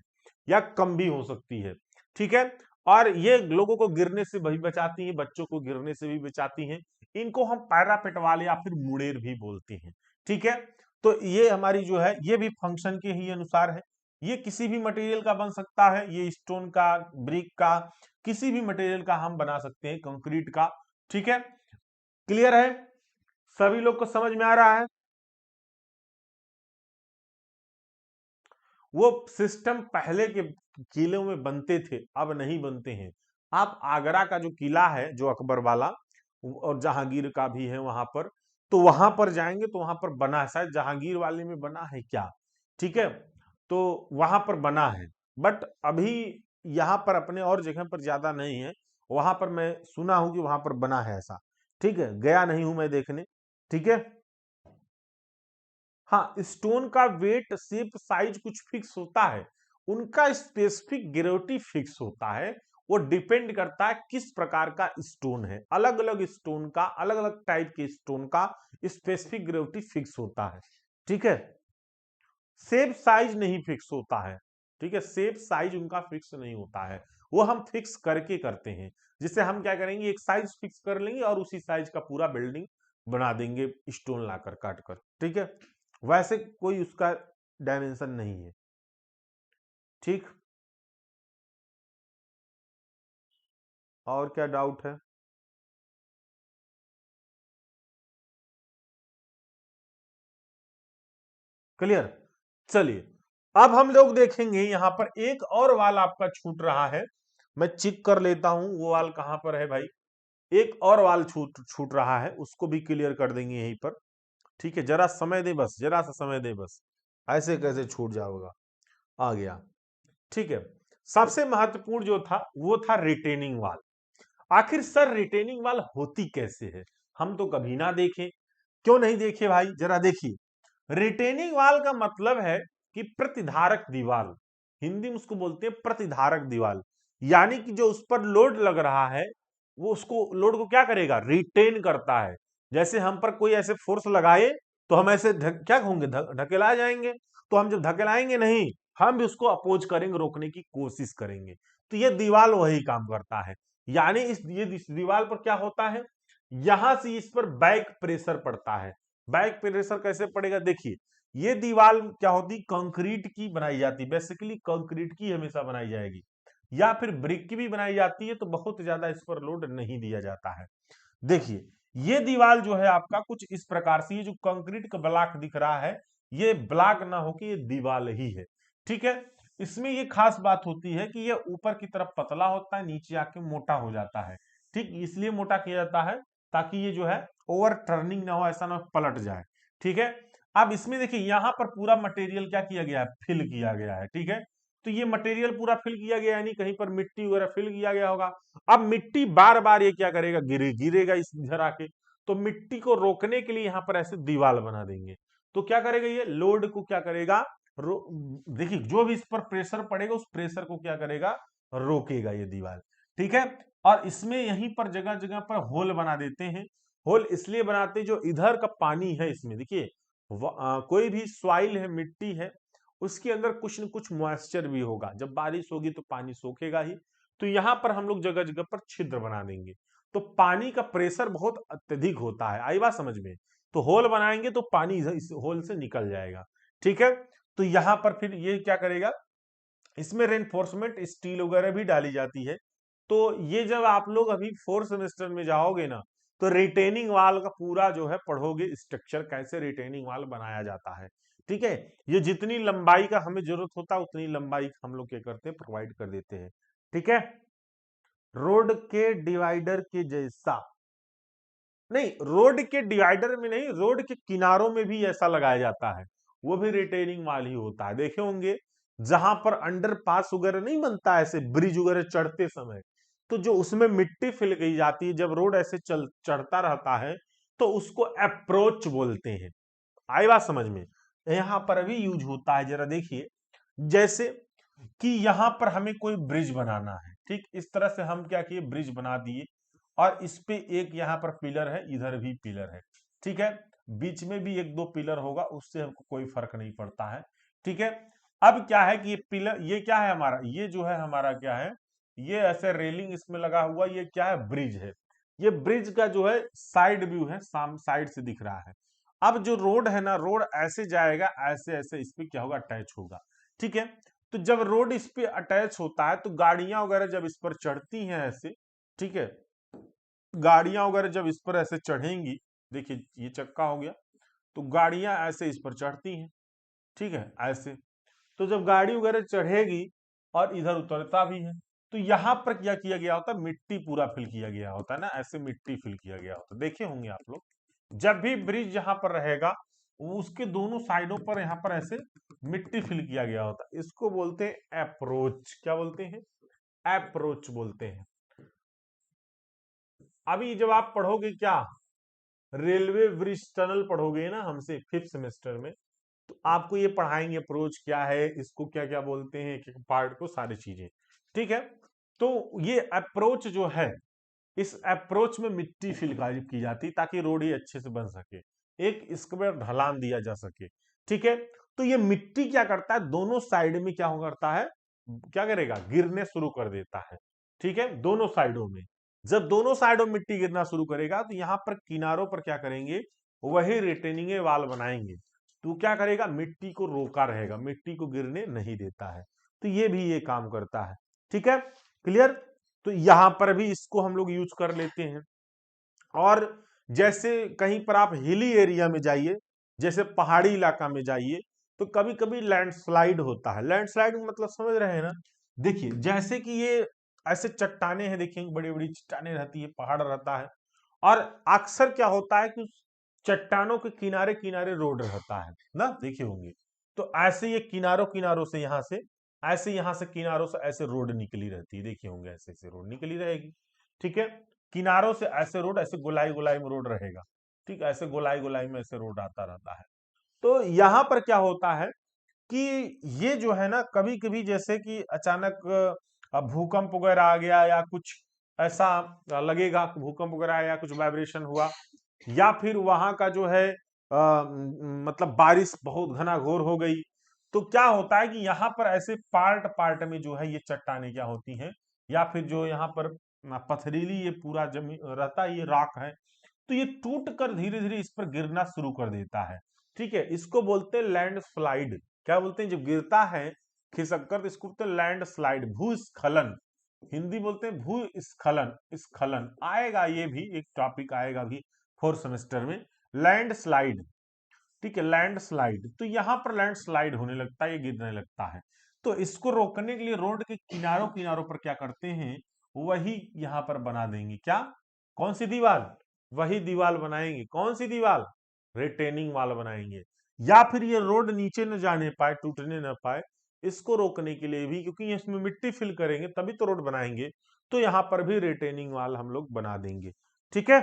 या कम भी हो सकती है। ठीक है, और ये लोगों को गिरने से भी बचाती हैं, बच्चों को गिरने से भी बचाती हैं। इनको हम पैरापेट वाले या फिर मुड़ेर भी बोलते हैं। ठीक है, तो ये हमारी जो है ये भी फंक्शन के ही अनुसार है। ये किसी भी मटेरियल का बन सकता है, ये स्टोन का, ब्रिक का, किसी भी मटेरियल का हम बना सकते हैं, कंक्रीट का। ठीक है, क्लियर है, सभी लोग को समझ में आ रहा है। वो सिस्टम पहले के किलों में बनते थे, अब नहीं बनते हैं। आप आगरा का जो किला है, जो अकबर वाला और जहांगीर का भी है वहां पर, तो वहां पर जाएंगे तो वहां पर बना है, शायद जहांगीर वाले में बना है क्या। ठीक है, तो वहां पर बना है, बट अभी यहाँ पर अपने और जगह पर ज्यादा नहीं है। वहां पर मैं सुना हूं कि वहां पर बना है ऐसा। ठीक है, गया नहीं हूं मैं देखने। ठीक है, हाँ, स्टोन का वेट शेप साइज कुछ फिक्स होता है, उनका स्पेसिफिक ग्रेविटी फिक्स होता है। वो डिपेंड करता है किस प्रकार का स्टोन है, अलग अलग स्टोन का, अलग अलग टाइप के स्टोन का स्पेसिफिक ग्रेविटी फिक्स होता है। ठीक है, शेप साइज नहीं फिक्स होता है। ठीक है, शेप साइज उनका फिक्स नहीं होता है, वो हम फिक्स करके करते हैं। जिससे हम क्या करेंगे, एक साइज फिक्स कर लेंगे और उसी साइज का पूरा बिल्डिंग बना देंगे स्टोन लाकर काट कर। ठीक है, वैसे कोई उसका डायमेंशन नहीं है। ठीक, और क्या डाउट है। क्लियर, चलिए अब हम लोग देखेंगे यहां पर एक और वाल आपका छूट रहा है। मैं चेक कर लेता हूं वो वाल कहां पर है भाई। एक और वाल छूट छूट रहा है, उसको भी क्लियर कर देंगे यहीं पर। ठीक है, जरा समय दे, बस जरा सा समय दे बस, ऐसे कैसे छूट जाओगा। आ गया, ठीक है। सबसे महत्वपूर्ण जो था वो था रिटेनिंग वाल। आखिर सर रिटेनिंग वाल होती कैसे है, हम तो कभी ना देखे। क्यों नहीं देखे भाई, जरा देखिए। रिटेनिंग वाल का मतलब है कि प्रतिधारक दीवार, हिंदी में उसको बोलते हैं प्रतिधारक दीवार। यानी कि जो उस पर लोड लग रहा है वो उसको लोड को क्या करेगा, रिटेन करता है। जैसे हम पर कोई ऐसे फोर्स लगाए तो हम ऐसे क्या होंगे, ढकेला जाएंगे। तो हम जब ढकेलाएंगे नहीं, हम भी उसको अपोज करेंगे, रोकने की कोशिश करेंगे। तो ये दीवार वही काम करता है। यानी इस दीवार पर क्या होता है, यहां से इस पर बैक प्रेशर पड़ता है। बैक प्रेशर कैसे पड़ेगा, देखिए ये दीवार क्या होती, कंक्रीट की बनाई जाती, बेसिकली कंक्रीट की हमेशा बनाई जाएगी, या फिर ब्रिक की भी बनाई जाती है, तो बहुत ज्यादा इस पर लोड नहीं दिया जाता है। देखिए ये दीवार जो है आपका कुछ इस प्रकार से, ये जो कंक्रीट का ब्लॉक दिख रहा है, ये ब्लॉक ना होकर ये दीवार ही है। ठीक है, इसमें ये खास बात होती है कि ये ऊपर की तरफ पतला होता है, नीचे आके मोटा हो जाता है। ठीक, इसलिए मोटा किया जाता है ताकि ये जो है ओवर टर्निंग ना हो, ऐसा ना हो पलट जाए। ठीक है, अब इसमें देखिए यहां पर पूरा मटेरियल क्या किया गया है, फिल किया गया है। ठीक है, तो ये मटेरियल पूरा फिल किया गया है, यानी कहीं पर मिट्टी वगैरह फिल किया गया होगा। अब मिट्टी बार बार ये क्या करेगा, गिरेगा इस इधर आके, तो मिट्टी को रोकने के लिए यहाँ पर ऐसे दीवार बना देंगे। तो क्या करेगा, ये लोड को क्या करेगा, देखिए जो भी इस पर प्रेशर पड़ेगा उस प्रेशर को क्या करेगा, रोकेगा ये दीवार। ठीक है, और इसमें यहीं पर जगह जगह पर होल बना देते हैं, होल इसलिए बनाते हैं जो इधर का पानी है इसमें देखिए कोई भी सॉइल है, मिट्टी है, उसके अंदर कुछ न कुछ मॉइस्चर भी होगा। जब बारिश होगी तो पानी सोखेगा ही। तो यहाँ पर हम लोग जगह जगह पर छिद्र बना देंगे, तो पानी का प्रेशर बहुत अत्यधिक होता है। आई बात समझ में? तो होल बनाएंगे तो पानी इस होल से निकल जाएगा। ठीक है, तो यहाँ पर फिर ये क्या करेगा, इसमें रेनफोर्समेंट स्टील वगैरह भी डाली जाती है। तो ये जब आप लोग अभी फोर्थ सेमेस्टर में जाओगे ना, तो रिटेनिंग वाल का पूरा जो है पढ़ोगे, स्ट्रक्चर कैसे रिटेनिंग वाल बनाया जाता है। ठीक है, ये जितनी लंबाई का हमें जरूरत होता है उतनी लंबाई हम लोग क्या करते हैं, प्रोवाइड कर देते हैं। ठीक है, रोड के डिवाइडर के जैसा नहीं, रोड के डिवाइडर में नहीं, रोड के किनारों में भी ऐसा लगाया जाता है, वो भी रिटेनिंग वाल ही होता है। देखे होंगे जहां पर अंडर पास वगैरह नहीं बनता है, ऐसे ब्रिज वगैरह चढ़ते समय, तो जो उसमें मिट्टी फिल गई जाती है, जब रोड ऐसे चढ़ता रहता है तो उसको अप्रोच बोलते हैं। आई बात समझ में? यहां पर भी यूज होता है। जरा देखिए, जैसे कि यहां पर हमें कोई ब्रिज बनाना है, ठीक इस तरह से हम क्या किए, ब्रिज बना दिए, और इस पे एक यहाँ पर पिलर है, इधर भी पिलर है। ठीक है, बीच में भी एक दो पिलर होगा, उससे हमको कोई फर्क नहीं पड़ता है। ठीक है, अब क्या है कि ये पिलर, ये क्या है हमारा, ये जो है हमारा क्या है, ये ऐसे रेलिंग इसमें लगा हुआ, ये क्या है, ब्रिज है। ये ब्रिज का जो है साइड व्यू है, साइड से दिख रहा है। अब जो रोड है ना, रोड ऐसे जाएगा, ऐसे ऐसे इस पे क्या होगा, अटैच होगा। ठीक है, तो जब रोड इस पे अटैच होता है तो गाड़ियां वगैरह जब इस पर चढ़ती हैं ऐसे, ठीक है, गाड़ियां वगैरह जब इस पर ऐसे चढ़ेंगी, देखिए ये चक्का हो गया, तो गाड़ियां ऐसे इस पर चढ़ती हैं। ठीक है, ऐसे, तो जब गाड़ी वगैरह चढ़ेगी और इधर उतरता भी है, तो यहां पर क्या किया गया होता है, मिट्टी पूरा फिल किया गया होता है ना, ऐसे मिट्टी फिल किया गया होता है। देखे होंगे आप लोग, जब भी ब्रिज यहाँ पर रहेगा, उसके दोनों साइडों पर यहाँ पर ऐसे मिट्टी फिल किया गया होता है। इसको बोलते हैं अप्रोच। क्या बोलते हैं? अप्रोच बोलते हैं। अभी जब आप पढ़ोगे क्या, रेलवे ब्रिज टनल पढ़ोगे ना हमसे फिफ्थ सेमेस्टर में, तो आपको ये पढ़ाएंगे अप्रोच क्या है, इसको क्या क्या बोलते हैं, एक एक पार्ट को, सारी चीजें। ठीक है, तो ये अप्रोच जो है, इस अप्रोच में मिट्टी फिल की जाती है ताकि रोड ही अच्छे से बन सके, एक इसके पर ढलान दिया जा सके। ठीक है, तो ये मिट्टी क्या करता है, दोनों साइड में क्या करता है, क्या करेगा, गिरने शुरू कर देता है। ठीक है, दोनों साइडों में, जब दोनों साइडों में मिट्टी गिरना शुरू करेगा तो यहां पर किनारों पर क्या करेंगे, वही रिटेनिंग वाल बनाएंगे। तो क्या करेगा, मिट्टी को रोका रहेगा, मिट्टी को गिरने नहीं देता है। तो ये भी ये काम करता है। ठीक है, क्लियर? तो यहां पर भी इसको हम लोग यूज कर लेते हैं। और जैसे कहीं पर आप हिली एरिया में जाइए, जैसे पहाड़ी इलाका में जाइए, तो कभी कभी लैंडस्लाइड होता है। लैंडस्लाइड मतलब समझ रहे हैं ना? देखिए जैसे कि ये ऐसे चट्टाने हैं, देखिए बड़ी बड़ी चट्टाने रहती है, पहाड़ रहता है, और अक्सर क्या होता है कि चट्टानों के किनारे किनारे रोड रहता है ना, देखे होंगे। तो ऐसे ये किनारों किनारों से यहाँ से, ऐसे यहाँ से किनारों से ऐसे रोड निकली रहती है, देखे होंगे ऐसे ऐसे रोड निकली रहेगी। ठीक है, किनारों से ऐसे रोड, ऐसे गोलाई गोलाई में रोड रहेगा। ठीक है, ऐसे गोलाई गोलाई में ऐसे रोड आता रहता है। तो यहाँ पर क्या होता है कि ये जो है ना, कभी कभी जैसे कि अचानक भूकंप वगैरह आ गया, या कुछ ऐसा लगेगा भूकंप वगैरह आया, कुछ वाइब्रेशन हुआ, या फिर वहां का जो है मतलब बारिश बहुत घना घोर हो गई, तो क्या होता है कि यहाँ पर ऐसे पार्ट पार्ट में जो है ये चट्टाने क्या होती हैं, या फिर जो यहाँ पर पथरीली ये पूरा जमीन रहता है, ये राख है, तो ये टूट कर धीरे धीरे इस पर गिरना शुरू कर देता है। ठीक है, इसको बोलते हैं लैंड स्लाइड। क्या बोलते हैं, जब गिरता है खिसक कर, तो इसको बोलते हैं लैंड स्लाइड, भूस्खलन। हिंदी बोलते हैं भूस्खलन, स्खलन आएगा, ये भी एक टॉपिक आएगा भी फोर्थ सेमेस्टर में, लैंड स्लाइड। ठीक है, लैंड स्लाइड, तो यहां पर लैंड स्लाइड होने लगता है, ये गिरने लगता है। तो इसको रोकने के लिए रोड के किनारों किनारों पर क्या करते हैं, वही यहां पर बना देंगे, क्या, कौन सी दीवार, वही दीवार बनाएंगे, कौन सी दीवार, रिटेनिंग वाल बनाएंगे। या फिर ये रोड नीचे न जाने पाए, टूटने न पाए, इसको रोकने के लिए भी, क्योंकि इसमें मिट्टी फिल करेंगे तभी तो रोड बनाएंगे, तो यहां पर भी रिटेनिंग वाल हम लोग बना देंगे। ठीक है,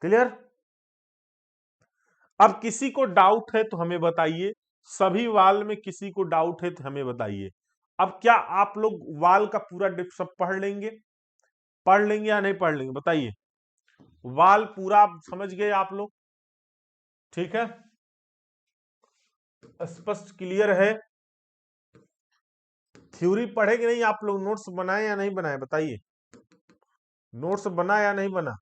क्लियर? अब किसी को डाउट है तो हमें बताइए, सभी वाल में किसी को डाउट है तो हमें बताइए। अब क्या आप लोग वाल का पूरा डिप सब पढ़ लेंगे, पढ़ लेंगे या नहीं पढ़ लेंगे, बताइए। वाल पूरा समझ गए आप लोग? ठीक है, स्पष्ट क्लियर है? थ्योरी पढ़े कि नहीं आप लोग? नोट्स बनाए या नहीं बनाए बताइए? नोट्स बना या नहीं बना?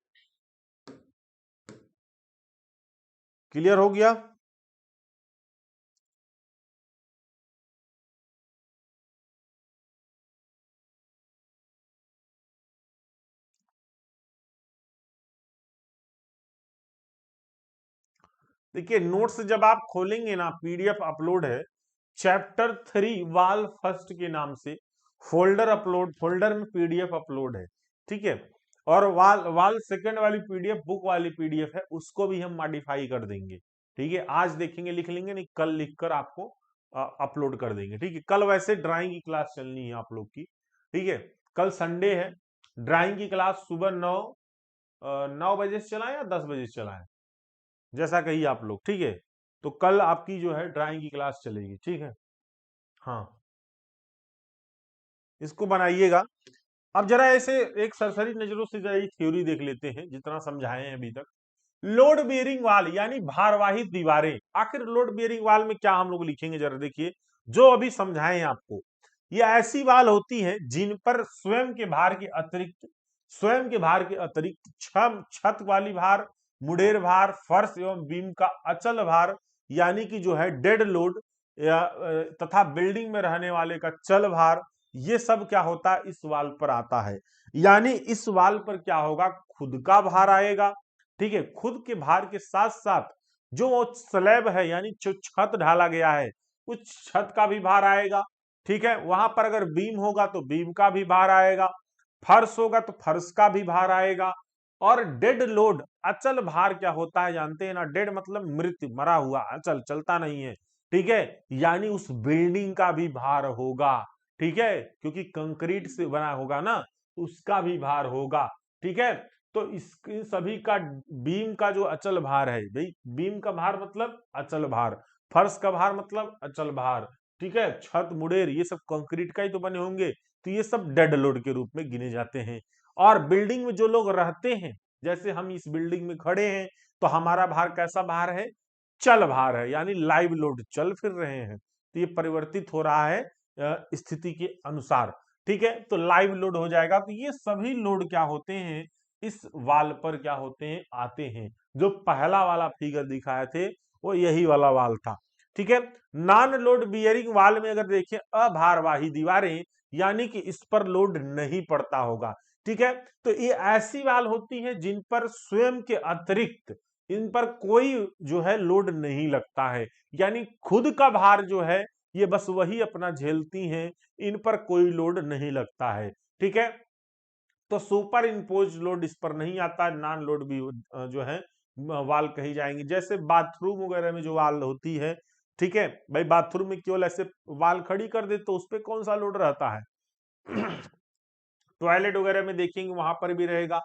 क्लियर हो गया? देखिए नोट्स जब आप खोलेंगे ना, पीडीएफ अपलोड है चैप्टर 3 वाल फर्स्ट के नाम से, फोल्डर अपलोड, फोल्डर में पीडीएफ अपलोड है, ठीक है। और वाल वाल सेकंड वाली पीडीएफ, बुक वाली पीडीएफ है, उसको भी हम मॉडिफाई कर देंगे, ठीक है। आज देखेंगे, लिख लेंगे, नहीं कल लिखकर आपको अपलोड कर देंगे, ठीक है। कल वैसे ड्राइंग की क्लास चलनी है आप लोग की, ठीक है। कल संडे है, ड्राइंग की क्लास सुबह 9 बजे से चलाएं या 10 बजे से चलाएं, जैसा कहिए आप लोग, ठीक है। तो कल आपकी जो है ड्राइंग की क्लास चलेगी, ठीक है। हाँ, इसको बनाइएगा। अब जरा ऐसे एक सरसरी नजरों से जरा ये थ्योरी देख लेते हैं जितना समझाए हैं अभी तक। लोड बेयरिंग वाल यानी भारवाही दीवारें, आखिर लोड बेयरिंग वाल में क्या हम लोग लिखेंगे जरा देखिए, जो अभी समझाए हैं आपको। ये ऐसी वाल होती हैं जिन पर स्वयं के भार के अतिरिक्त छत वाली भार, मुडेर भार, फर्श एवं बीम का अचल भार यानी कि जो है डेड लोड या तथा बिल्डिंग में रहने वाले का चल भार, ये सब क्या होता है इस वाल पर आता है। यानी इस वाल पर क्या होगा, खुद का भार आएगा, ठीक है। खुद के भार के साथ साथ जो वो स्लैब है यानी जो छत ढाला गया है उस छत का भी भार आएगा, ठीक है। वहां पर अगर बीम होगा तो बीम का भी भार आएगा, फर्श होगा तो फर्श का भी भार आएगा। और डेड लोड, अचल भार क्या होता है जानते हैं ना? डेड मतलब मृत, मरा हुआ, अचल, चलता नहीं है, ठीक है। यानी उस बिल्डिंग का भी भार होगा, ठीक है, क्योंकि कंक्रीट से बना होगा ना, उसका भी भार होगा, ठीक है। तो इन सभी का, बीम का जो अचल भार है भाई, बीम का भार मतलब अचल भार, फर्श का भार मतलब अचल भार, ठीक है। छत मुडेर ये सब कंक्रीट का ही तो बने होंगे, तो ये सब डेड लोड के रूप में गिने जाते हैं। और बिल्डिंग में जो लोग रहते हैं, जैसे हम इस बिल्डिंग में खड़े हैं, तो हमारा भार कैसा भार है? चल भार है, यानी लाइव लोड, चल फिर रहे हैं, तो ये परिवर्तित हो रहा है स्थिति के अनुसार, ठीक है। तो लाइव लोड हो जाएगा। तो ये सभी लोड क्या होते हैं, इस वाल पर क्या होते हैं, आते हैं। जो पहला वाला फिगर दिखाए थे वो यही वाला वाल था, ठीक है। नॉन लोड बियरिंग वाल में अगर देखें, अभारवाही दीवारें यानी कि इस पर लोड नहीं पड़ता होगा, ठीक है। तो ये ऐसी वाल होती है जिन पर स्वयं के अतिरिक्त इन पर कोई जो है लोड नहीं लगता है, यानी खुद का भार जो है ये बस वही अपना झेलती हैं, इन पर कोई लोड नहीं लगता है, ठीक है। तो सुपर इम्पोज लोड इस पर नहीं आता, नॉन लोड भी जो है वाल कही जाएंगे। जैसे बाथरूम वगैरह में जो वाल होती है, ठीक है भाई, बाथरूम में केवल ऐसे वाल खड़ी कर दे तो उस पर कौन सा लोड रहता है? टॉयलेट वगैरह में देखेंगे वहां पर भी रहेगा,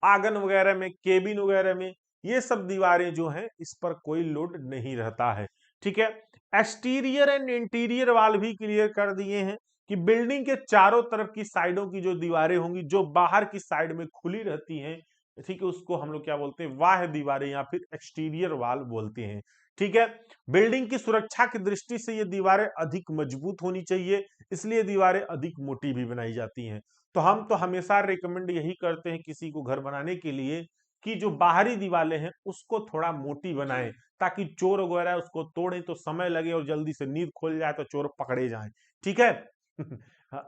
आंगन वगैरह में, केबिन वगैरह में, ये सब दीवारें जो हैं इस पर कोई लोड नहीं रहता है, ठीक है। एक्सटीरियर एंड इंटीरियर वाल भी क्लियर कर दिए हैं कि बिल्डिंग के चारों तरफ की साइडों की जो दीवारें होंगी, जो बाहर की साइड में खुली रहती हैं, ठीक है, उसको हम लोग क्या बोलते हैं, बाह्य दीवारें या फिर एक्सटीरियर वाल बोलते हैं, ठीक है। बिल्डिंग की सुरक्षा की दृष्टि से ये दीवारें अधिक मजबूत होनी चाहिए, इसलिए दीवारें अधिक मोटी भी बनाई जाती हैं। तो हम तो हमेशा रिकमेंड यही करते हैं किसी को घर बनाने के लिए कि जो बाहरी दीवारें हैं उसको थोड़ा मोटी बनाएं, ताकि चोर वगैरह उसको तोड़े तो समय लगे और जल्दी से नींद खुल जाए तो चोर पकड़े जाएं, ठीक है।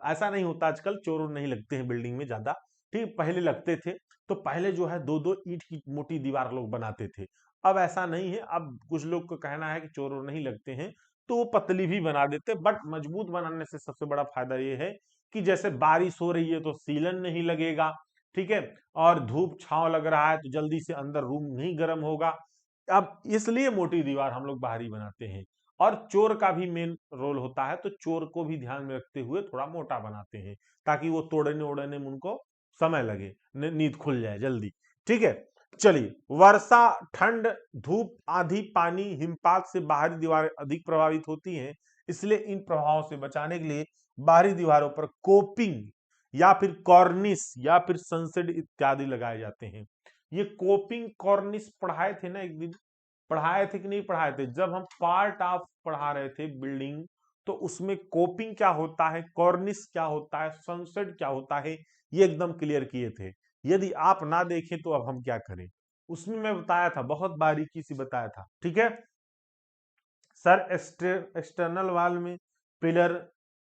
ऐसा नहीं होता, आजकल चोर नहीं लगते हैं बिल्डिंग में ज्यादा, ठीक, पहले लगते थे। तो पहले जो है दो दो ईंट की मोटी दीवार लोग बनाते थे, अब ऐसा नहीं है। अब कुछ लोग को कहना है कि चोर नहीं लगते हैं तो वो पतली भी बना देते, बट मजबूत बनाने से सबसे बड़ा फायदा ये है कि जैसे बारिश हो रही है तो सीलन नहीं लगेगा, ठीक है। और धूप छांव लग रहा है तो जल्दी से अंदर रूम नहीं गर्म होगा। अब इसलिए मोटी दीवार हम लोग बाहरी बनाते हैं। और चोर का भी मेन रोल होता है, तो चोर को भी ध्यान में रखते हुए थोड़ा मोटा बनाते हैं, ताकि वो तोड़ने ओड़ने में उनको समय लगे, नींद खुल जाए जल्दी, ठीक है। चलिए, वर्षा, ठंड, धूप, आंधी, पानी, हिमपात से बाहरी दीवारें अधिक प्रभावित होती हैं, इसलिए इन प्रभावों से बचाने के लिए बाहरी दीवारों पर कोपिंग या फिर कॉर्निस या फिर सनसेड इत्यादि लगाए जाते हैं। ये कोपिंग कॉर्निस पढ़ाए थे ना एक दिन, पढ़ाए थे कि नहीं पढ़ाए थे? जब हम पार्ट ऑफ पढ़ा रहे थे बिल्डिंग, तो उसमें कोपिंग क्या होता है, कॉर्निस क्या होता है, सनसेट क्या होता है, ये एकदम क्लियर किए थे। यदि आप ना देखें तो अब हम क्या करें? उसमें मैं बताया था, बहुत बारीकी से बताया था, ठीक है सर। एक्सटर्नल वाल में पिलर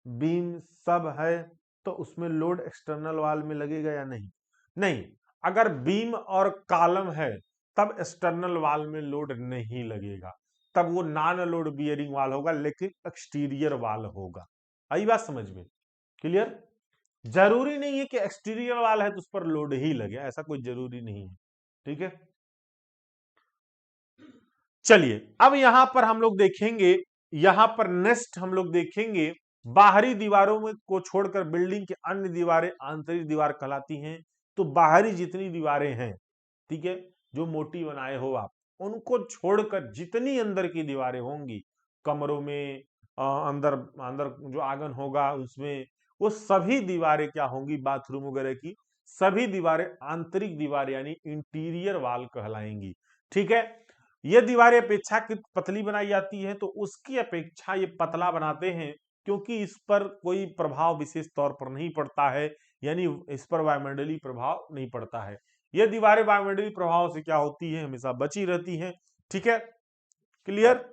बीम सब है, तो उसमें लोड एक्सटर्नल वाल में लगेगा या नहीं? नहीं, अगर बीम और कॉलम है तब एक्सटर्नल वाल में लोड नहीं लगेगा, तब वो नॉन लोड बियरिंग वाल होगा, लेकिन एक्सटीरियर वाल होगा। आई बात समझ में? क्लियर? जरूरी नहीं है कि एक्सटीरियर वाल है तो उस पर लोड ही लगे, ऐसा कोई जरूरी नहीं है, ठीक है। चलिए अब यहां पर हम लोग देखेंगे, यहां पर नेक्स्ट हम लोग देखेंगे बाहरी दीवारों में को छोड़कर बिल्डिंग की अन्य दीवारें आंतरिक दीवार कहलाती हैं। तो बाहरी जितनी दीवारें हैं, ठीक है, जो मोटी बनाए हो आप, उनको छोड़कर जितनी अंदर की दीवारें होंगी, कमरों में अंदर अंदर जो आंगन होगा उसमें, वो सभी दीवारें क्या होंगी, बाथरूम वगैरह की सभी दीवारें आंतरिक दीवार यानी इंटीरियर वाल कहलाएंगी, ठीक है। ये दीवारें अपेक्षाकृत पतली बनाई जाती है, तो उसकी अपेक्षा ये पतला बनाते हैं, क्योंकि इस पर कोई प्रभाव विशेष तौर पर नहीं पड़ता है, यानी इस पर वायुमंडलीय प्रभाव नहीं पड़ता है। ये दीवारें वायुमंडलीय प्रभाव से क्या होती है, हमेशा बची रहती हैं, ठीक है, क्लियर।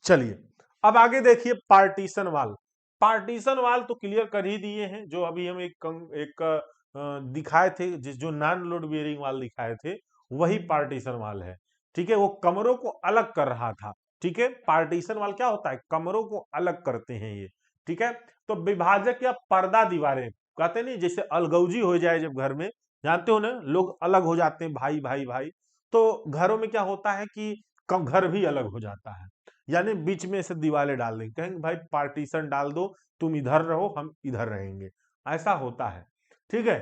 चलिए अब आगे देखिए पार्टीशन वाल। पार्टीशन वाल तो क्लियर कर ही दिए हैं, जो अभी हम एक दिखाए थे, जिस जो नॉन लोड बियरिंग वाल दिखाए थे, वही पार्टीशन वाल है, ठीक है। वो कमरों को अलग कर रहा था, ठीक है। पार्टीशन वाल क्या होता है, कमरों को अलग करते हैं ये, ठीक है। तो विभाजक या पर्दा दीवारें कहते नहीं, जैसे अलगौजी हो जाए जब घर में, जानते हो ना, लोग अलग हो जाते हैं, भाई भाई भाई, तो घरों में क्या होता है कि घर भी अलग हो जाता है, यानी बीच में से दीवारें डाल देंगे, कहेंगे भाई पार्टीशन डाल दो, तुम इधर रहो हम इधर रहेंगे, ऐसा होता है, ठीक है।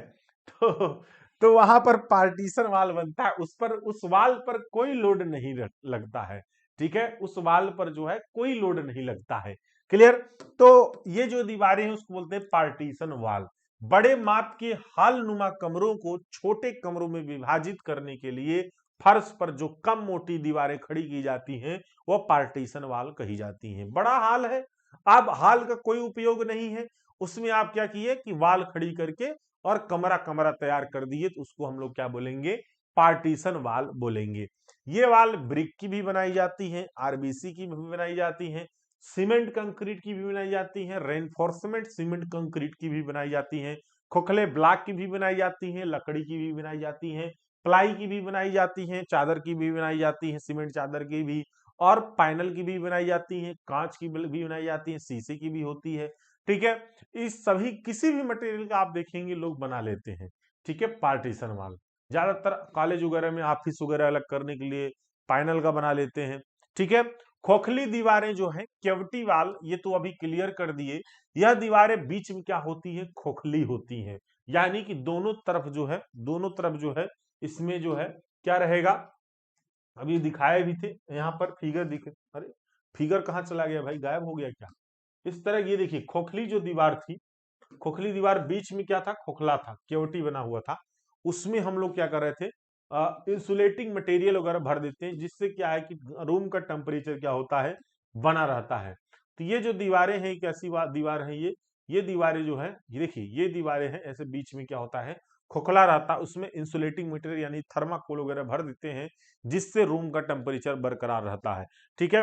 तो वहां पर पार्टीशन वाल बनता है, उस पर उस वाल पर कोई लोड नहीं लगता है, ठीक है, उस वाल पर जो है कोई लोड नहीं लगता है, क्लियर। तो ये जो दीवारें हैं उसको बोलते हैं पार्टीशन वाल। बड़े माप के हाल नुमा कमरों को छोटे कमरों में विभाजित करने के लिए फर्श पर जो कम मोटी दीवारें खड़ी की जाती हैं वो पार्टीशन वाल कही जाती हैं। बड़ा हाल है, अब हाल का कोई उपयोग नहीं है, उसमें आप क्या किए कि वाल खड़ी करके और कमरा कमरा तैयार कर दिए, तो उसको हम लोग क्या बोलेंगे, पार्टीशन वाल बोलेंगे। ये वाल ब्रिक की भी बनाई जाती है, आरबीसी की भी बनाई जाती है, सीमेंट कंक्रीट की भी बनाई जाती है, रेनफोर्समेंट सीमेंट कंक्रीट की भी बनाई जाती है, खोखले ब्लॉक की भी बनाई जाती है, लकड़ी की भी बनाई जाती है, प्लाई की भी बनाई जाती है, चादर की भी बनाई जाती है, सीमेंट चादर की भी, और पैनल की भी बनाई जाती है, कांच की भी बनाई जाती है, शीशे की भी होती है, ठीक है। इस सभी किसी भी मटेरियल का आप देखेंगे लोग बना लेते हैं, ठीक है, पार्टीशन वाल। ज्यादातर कॉलेज वगैरह में ऑफिस वगैरह अलग करने के लिए पैनल का बना लेते हैं, ठीक है। खोखली दीवारें जो है कैविटी वाल, ये तो अभी क्लियर कर दिए, यह दीवारें बीच में क्या होती है, खोखली होती हैं, यानी कि दोनों तरफ जो है, दोनों तरफ जो है इसमें जो है क्या रहेगा, अभी दिखाए भी थे यहाँ पर फिगर दिखे, अरे फिगर कहाँ चला गया भाई, गायब हो गया क्या? इस तरह ये देखिए खोखली जो दीवार थी, खोखली दीवार बीच में क्या था, खोखला था, केवटी बना हुआ था, उसमें हम लोग क्या कर रहे थे, इंसुलेटिंग मटेरियल वगैरह भर देते हैं, जिससे क्या है कि रूम का टेम्परेचर क्या होता है, बना रहता है। तो ये जो दीवारें हैं, कैसी दीवार है ये दीवारें जो है, ये देखिए ये दीवारें हैं, ऐसे बीच में क्या होता है, खोखला रहता है, उसमें इंसुलेटिंग मटेरियल यानी थर्माकोल वगैरह भर देते हैं, जिससे रूम का टेम्परेचर बरकरार रहता है, ठीक है,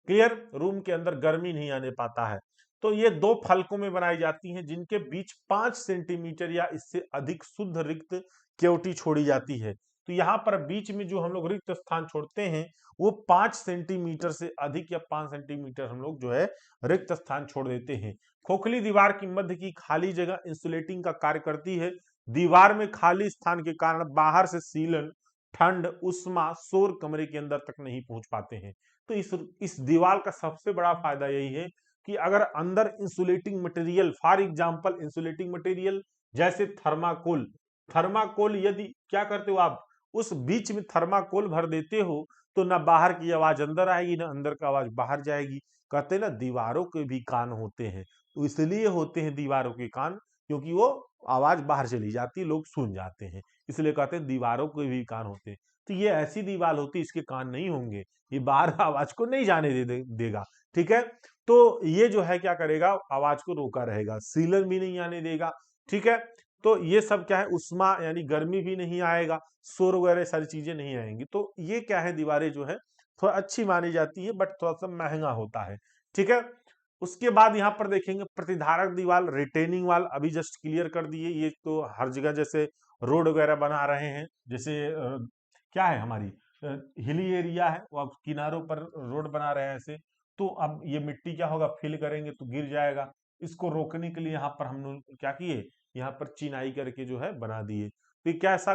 क्लियर, रूम के अंदर गर्मी नहीं आने पाता है। तो ये दो फलकों में बनाई जाती हैं, जिनके बीच 5 सेंटीमीटर या इससे अधिक शुद्ध रिक्त केवटी छोड़ी जाती है। तो यहाँ पर बीच में जो हम लोग रिक्त स्थान छोड़ते हैं वो 5 सेंटीमीटर से अधिक या 5 सेंटीमीटर हम लोग जो है रिक्त स्थान छोड़ देते हैं। खोखली दीवार की मध्य की खाली जगह इंसुलेटिंग का कार्य करती है। दीवार में खाली स्थान के कारण बाहर से सीलन, ठंड, उष्मा, शोर कमरे के अंदर तक नहीं पहुंच पाते हैं। तो इस दीवार का सबसे बड़ा फायदा यही है कि अगर अंदर insulating material, for example insulating material जैसे थर्माकोल, थर्माकोल यदि क्या करते हो आप, उस बीच में थर्माकोल भर देते हो, तो ना बाहर की आवाज अंदर आएगी ना अंदर की आवाज बाहर जाएगी। कहते हैं ना दीवारों के भी कान होते हैं, तो इसलिए होते हैं दीवारों के कान, क्योंकि वो आवाज बाहर चली जाती है, लोग सुन जाते हैं, इसलिए कहते हैं दीवारों के भी कान होते हैं। तो ये ऐसी दीवार होती है, इसके कान नहीं होंगे, ये बाहर आवाज को नहीं जाने देगा। ठीक है, तो ये जो है क्या करेगा, आवाज को रोका रहेगा, सीलन भी नहीं आने देगा। ठीक है, तो ये सब क्या है, उष्मा यानी गर्मी भी नहीं आएगा, शोर वगैरह सारी चीजें नहीं आएंगी। तो ये क्या है, दीवारें जो है थोड़ा अच्छी मानी जाती है, बट थोड़ा सा महंगा होता है। ठीक है, उसके बाद यहाँ पर देखेंगे प्रतिधारक दीवार, रिटेनिंग वाल अभी जस्ट क्लियर कर दिए। ये तो हर जगह जैसे रोड वगैरह बना रहे हैं, जैसे क्या है हमारी हिली एरिया है, वो अब किनारों पर रोड बना रहे हैं ऐसे, तो अब ये मिट्टी क्या होगा, फिल करेंगे तो गिर जाएगा। इसको रोकने के लिए यहाँ पर हम लोग क्या किए, यहाँ पर चिनाई करके जो है बना दिए। तो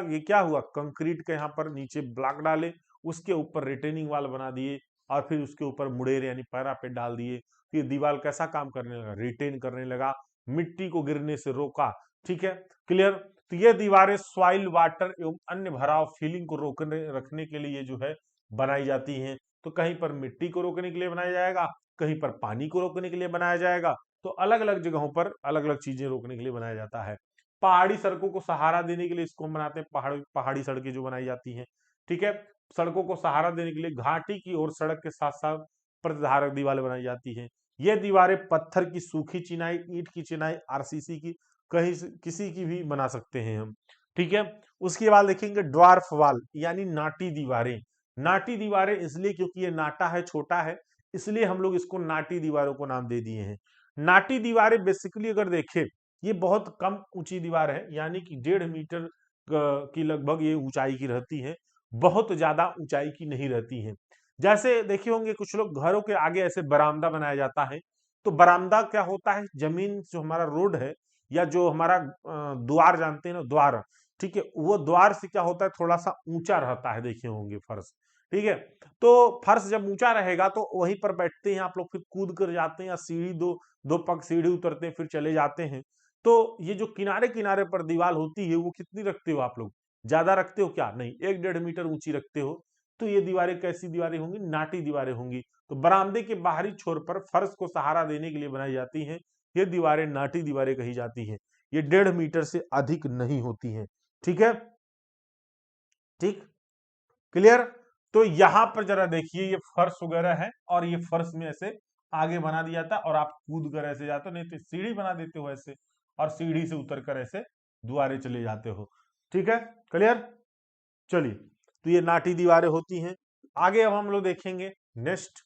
ये क्या हुआ, कंक्रीट के यहाँ पर नीचे ब्लॉक डाले, उसके ऊपर रिटेनिंग वाल बना दिए, और फिर उसके ऊपर मुड़ेर यानी पैरापेट डाल दिए। फिर दीवार कैसा काम करने लगा, रिटेन करने लगा, मिट्टी को गिरने से रोका। ठीक है, क्लियर। तो ये दीवारें सॉइल, वाटर एवं अन्य भराव, फीलिंग को रोकने रखने के लिए जो है बनाई जाती हैं। तो कहीं पर मिट्टी को रोकने के लिए बनाया जाएगा, कहीं पर पानी को रोकने के लिए बनाया जाएगा। तो अलग अलग जगहों पर अलग अलग चीजें रोकने के लिए बनाया जाता है। पहाड़ी सड़कों को सहारा देने के लिए इसको हम बनाते हैं, पहाड़ी सड़कें जो बनाई जाती हैं। ठीक है, सड़कों को सहारा देने के लिए घाटी की ओर सड़क के साथ साथ प्रतिधारक दीवारें बनाई जाती हैं। ये दीवारें पत्थर की सूखी चिनाई, ईंट की चिनाई, आरसीसी की, कहीं किसी की भी बना सकते हैं हम। ठीक है, उसके बाद देखेंगे ड्वार्फ वाल यानी नाटी दीवारें। नाटी दीवारें इसलिए क्योंकि ये नाटा है, छोटा है, इसलिए हम लोग इसको नाटी दीवारों को नाम दे दिए हैं। नाटी दीवारें बेसिकली अगर देखें, ये बहुत कम ऊंची दीवार है, यानी कि 1.5 मीटर की लगभग ये ऊंचाई की रहती है, बहुत ज्यादा ऊंचाई की नहीं रहती है। जैसे देखे होंगे कुछ लोग घरों के आगे ऐसे बरामदा बनाया जाता है, तो बरामदा क्या होता है, जमीन जो हमारा रोड है या जो हमारा द्वार जानते हैं ना, द्वार, ठीक है, वो द्वार से क्या होता है, थोड़ा सा ऊंचा रहता है, देखे होंगे फर्श। ठीक है, तो फर्श जब ऊंचा रहेगा तो वहीं पर बैठते हैं आप लोग, फिर कूद कर जाते हैं, या सीढ़ी दो दो पग सीढ़ी उतरते हैं, फिर चले जाते हैं। तो ये जो किनारे किनारे पर दीवार होती है, वो कितनी रखते हो आप लोग, ज्यादा रखते हो क्या, नहीं, 1-1.5 मीटर ऊंची रखते हो। तो ये दीवारें कैसी दीवारें होंगी, नाटी दीवारें होंगी। तो बरामदे के बाहरी छोर पर फर्श को सहारा देने के लिए बनाई जाती हैं, ये दीवारें नाटी दीवारें कही जाती हैं। ये 1.5 मीटर से अधिक नहीं होती हैं। ठीक है, ठीक, क्लियर। तो यहां पर जरा देखिए, ये फर्श वगैरह है, और ये फर्श में ऐसे आगे बना दिया था, और आप कूद कर ऐसे जाते हो, नहीं तो सीढ़ी बना देते हो ऐसे, और सीढ़ी से उतर कर ऐसे द्वारे चले जाते हो। ठीक है, क्लियर। चलिए, तो ये नाटी दीवारें होती हैं। आगे अब हम लोग देखेंगे नेक्स्ट,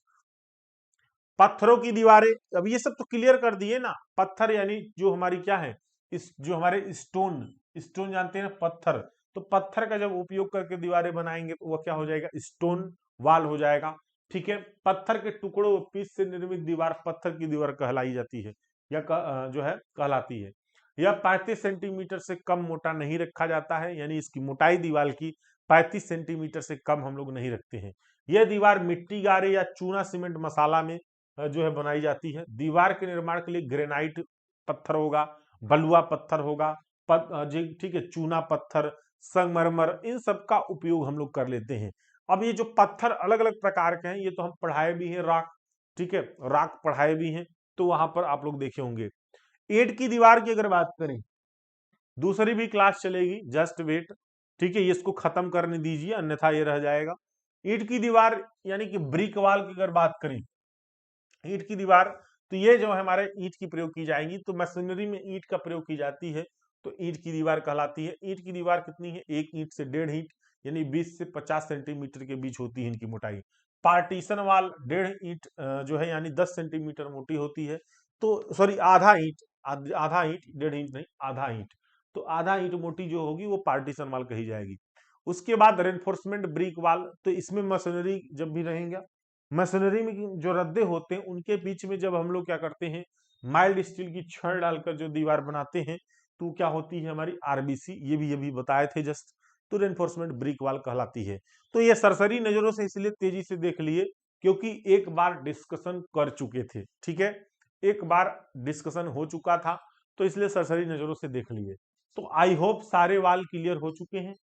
पत्थरों की दीवारें। अब ये सब तो क्लियर कर दिए ना, पत्थर यानी जो हमारी क्या है, इस जो हमारे स्टोन, स्टोन जानते हैं ना, पत्थर। तो पत्थर का जब उपयोग करके दीवारें बनाएंगे तो वह क्या हो जाएगा, स्टोन वाल हो जाएगा। ठीक है, पत्थर के टुकड़ों पीस से निर्मित दीवार पत्थर की दीवार कहलाई जाती है, या जो है कहलाती है। यह 35 सेंटीमीटर से कम मोटा नहीं रखा जाता है, यानी इसकी मोटाई दीवार की 35 सेंटीमीटर से कम हम लोग नहीं रखते हैं। यह दीवार मिट्टी गारे या चूना सीमेंट मसाला में जो है बनाई जाती है। दीवार के निर्माण के लिए ग्रेनाइट पत्थर होगा, बलुआ पत्थर होगा, ठीक है, चूना पत्थर, संगमरमर, इन सब का उपयोग हम लोग कर लेते हैं। अब ये जो पत्थर अलग अलग प्रकार के हैं, ये तो हम पढ़ाए भी हैं, राख, ठीक है, राख पढ़ाए भी हैं, तो वहां पर आप लोग देखे होंगे। ईंट की दीवार की अगर बात करें, दूसरी भी क्लास चलेगी, जस्ट वेट। ठीक है, इसको खत्म करने दीजिए, अन्यथा ये रह जाएगा। ईंट की दीवार यानी कि ब्रिक वॉल की अगर बात करें, ईंट की दीवार, तो ये जो हमारे ईंट की प्रयोग की जाएगी, तो मशीनरी में ईंट का प्रयोग की जाती है, तो ईंट की दीवार कहलाती है। ईंट की दीवार कितनी है, एक ईंट से 1.5 ईंट, यानी 20 से 50 सेंटीमीटर के बीच होती है इनकी मोटाई। पार्टीशन वाल 1.5 ईंट जो है यानी 10 सेंटीमीटर मोटी होती है। तो सॉरी, आधा ईंट, आधा ईंट, 1.5 ईंट नहीं, आधा ईंट, तो आधा ईंट मोटी जो होगी वो पार्टीशन वाल कही जाएगी। उसके बाद रेनफोर्समेंट ब्रिक वाल, तो इसमें मशीनरी जब भी रहेगा, मशीनरी में जो रद्दे होते हैं उनके बीच में जब हम लोग क्या करते हैं, माइल्ड स्टील की छड़ डालकर जो दीवार बनाते हैं, तो क्या होती है हमारी आरबीसी, ये भी बताए थे जस्ट, तो रेनफोर्समेंट ब्रिक वाल कहलाती है। तो ये सरसरी नजरों से इसलिए तेजी से देख लिए क्योंकि एक बार डिस्कशन कर चुके थे। ठीक है, एक बार डिस्कशन हो चुका था, तो इसलिए सरसरी नजरों से देख लिए। तो आई होप सारे वाल क्लियर हो चुके हैं।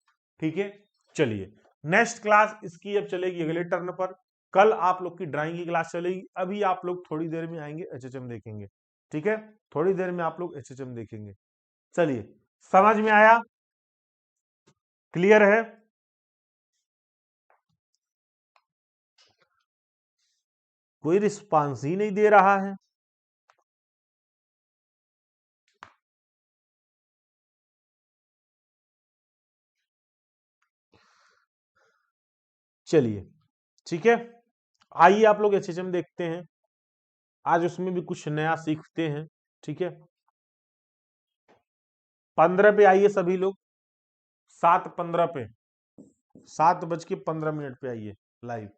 ठीक है, चलिए, नेक्स्ट क्लास इसकी अब चलेगी अगले टर्न पर। कल आप लोग की ड्राइंग की क्लास चलेगी। अभी आप लोग थोड़ी देर में आएंगे, एचएचएम देखेंगे। ठीक है, थोड़ी देर में आप लोग एचएचएम देखेंगे। चलिए, समझ में आया। क्लियर है? कोई रिस्पांस ही नहीं दे रहा है। चलिए ठीक है, आइए आप लोग एचएचएम देखते हैं, आज उसमें भी कुछ नया सीखते हैं। ठीक है, 15 पे आइए सभी लोग, 7:15 पे, 7:15 पे आइए लाइव।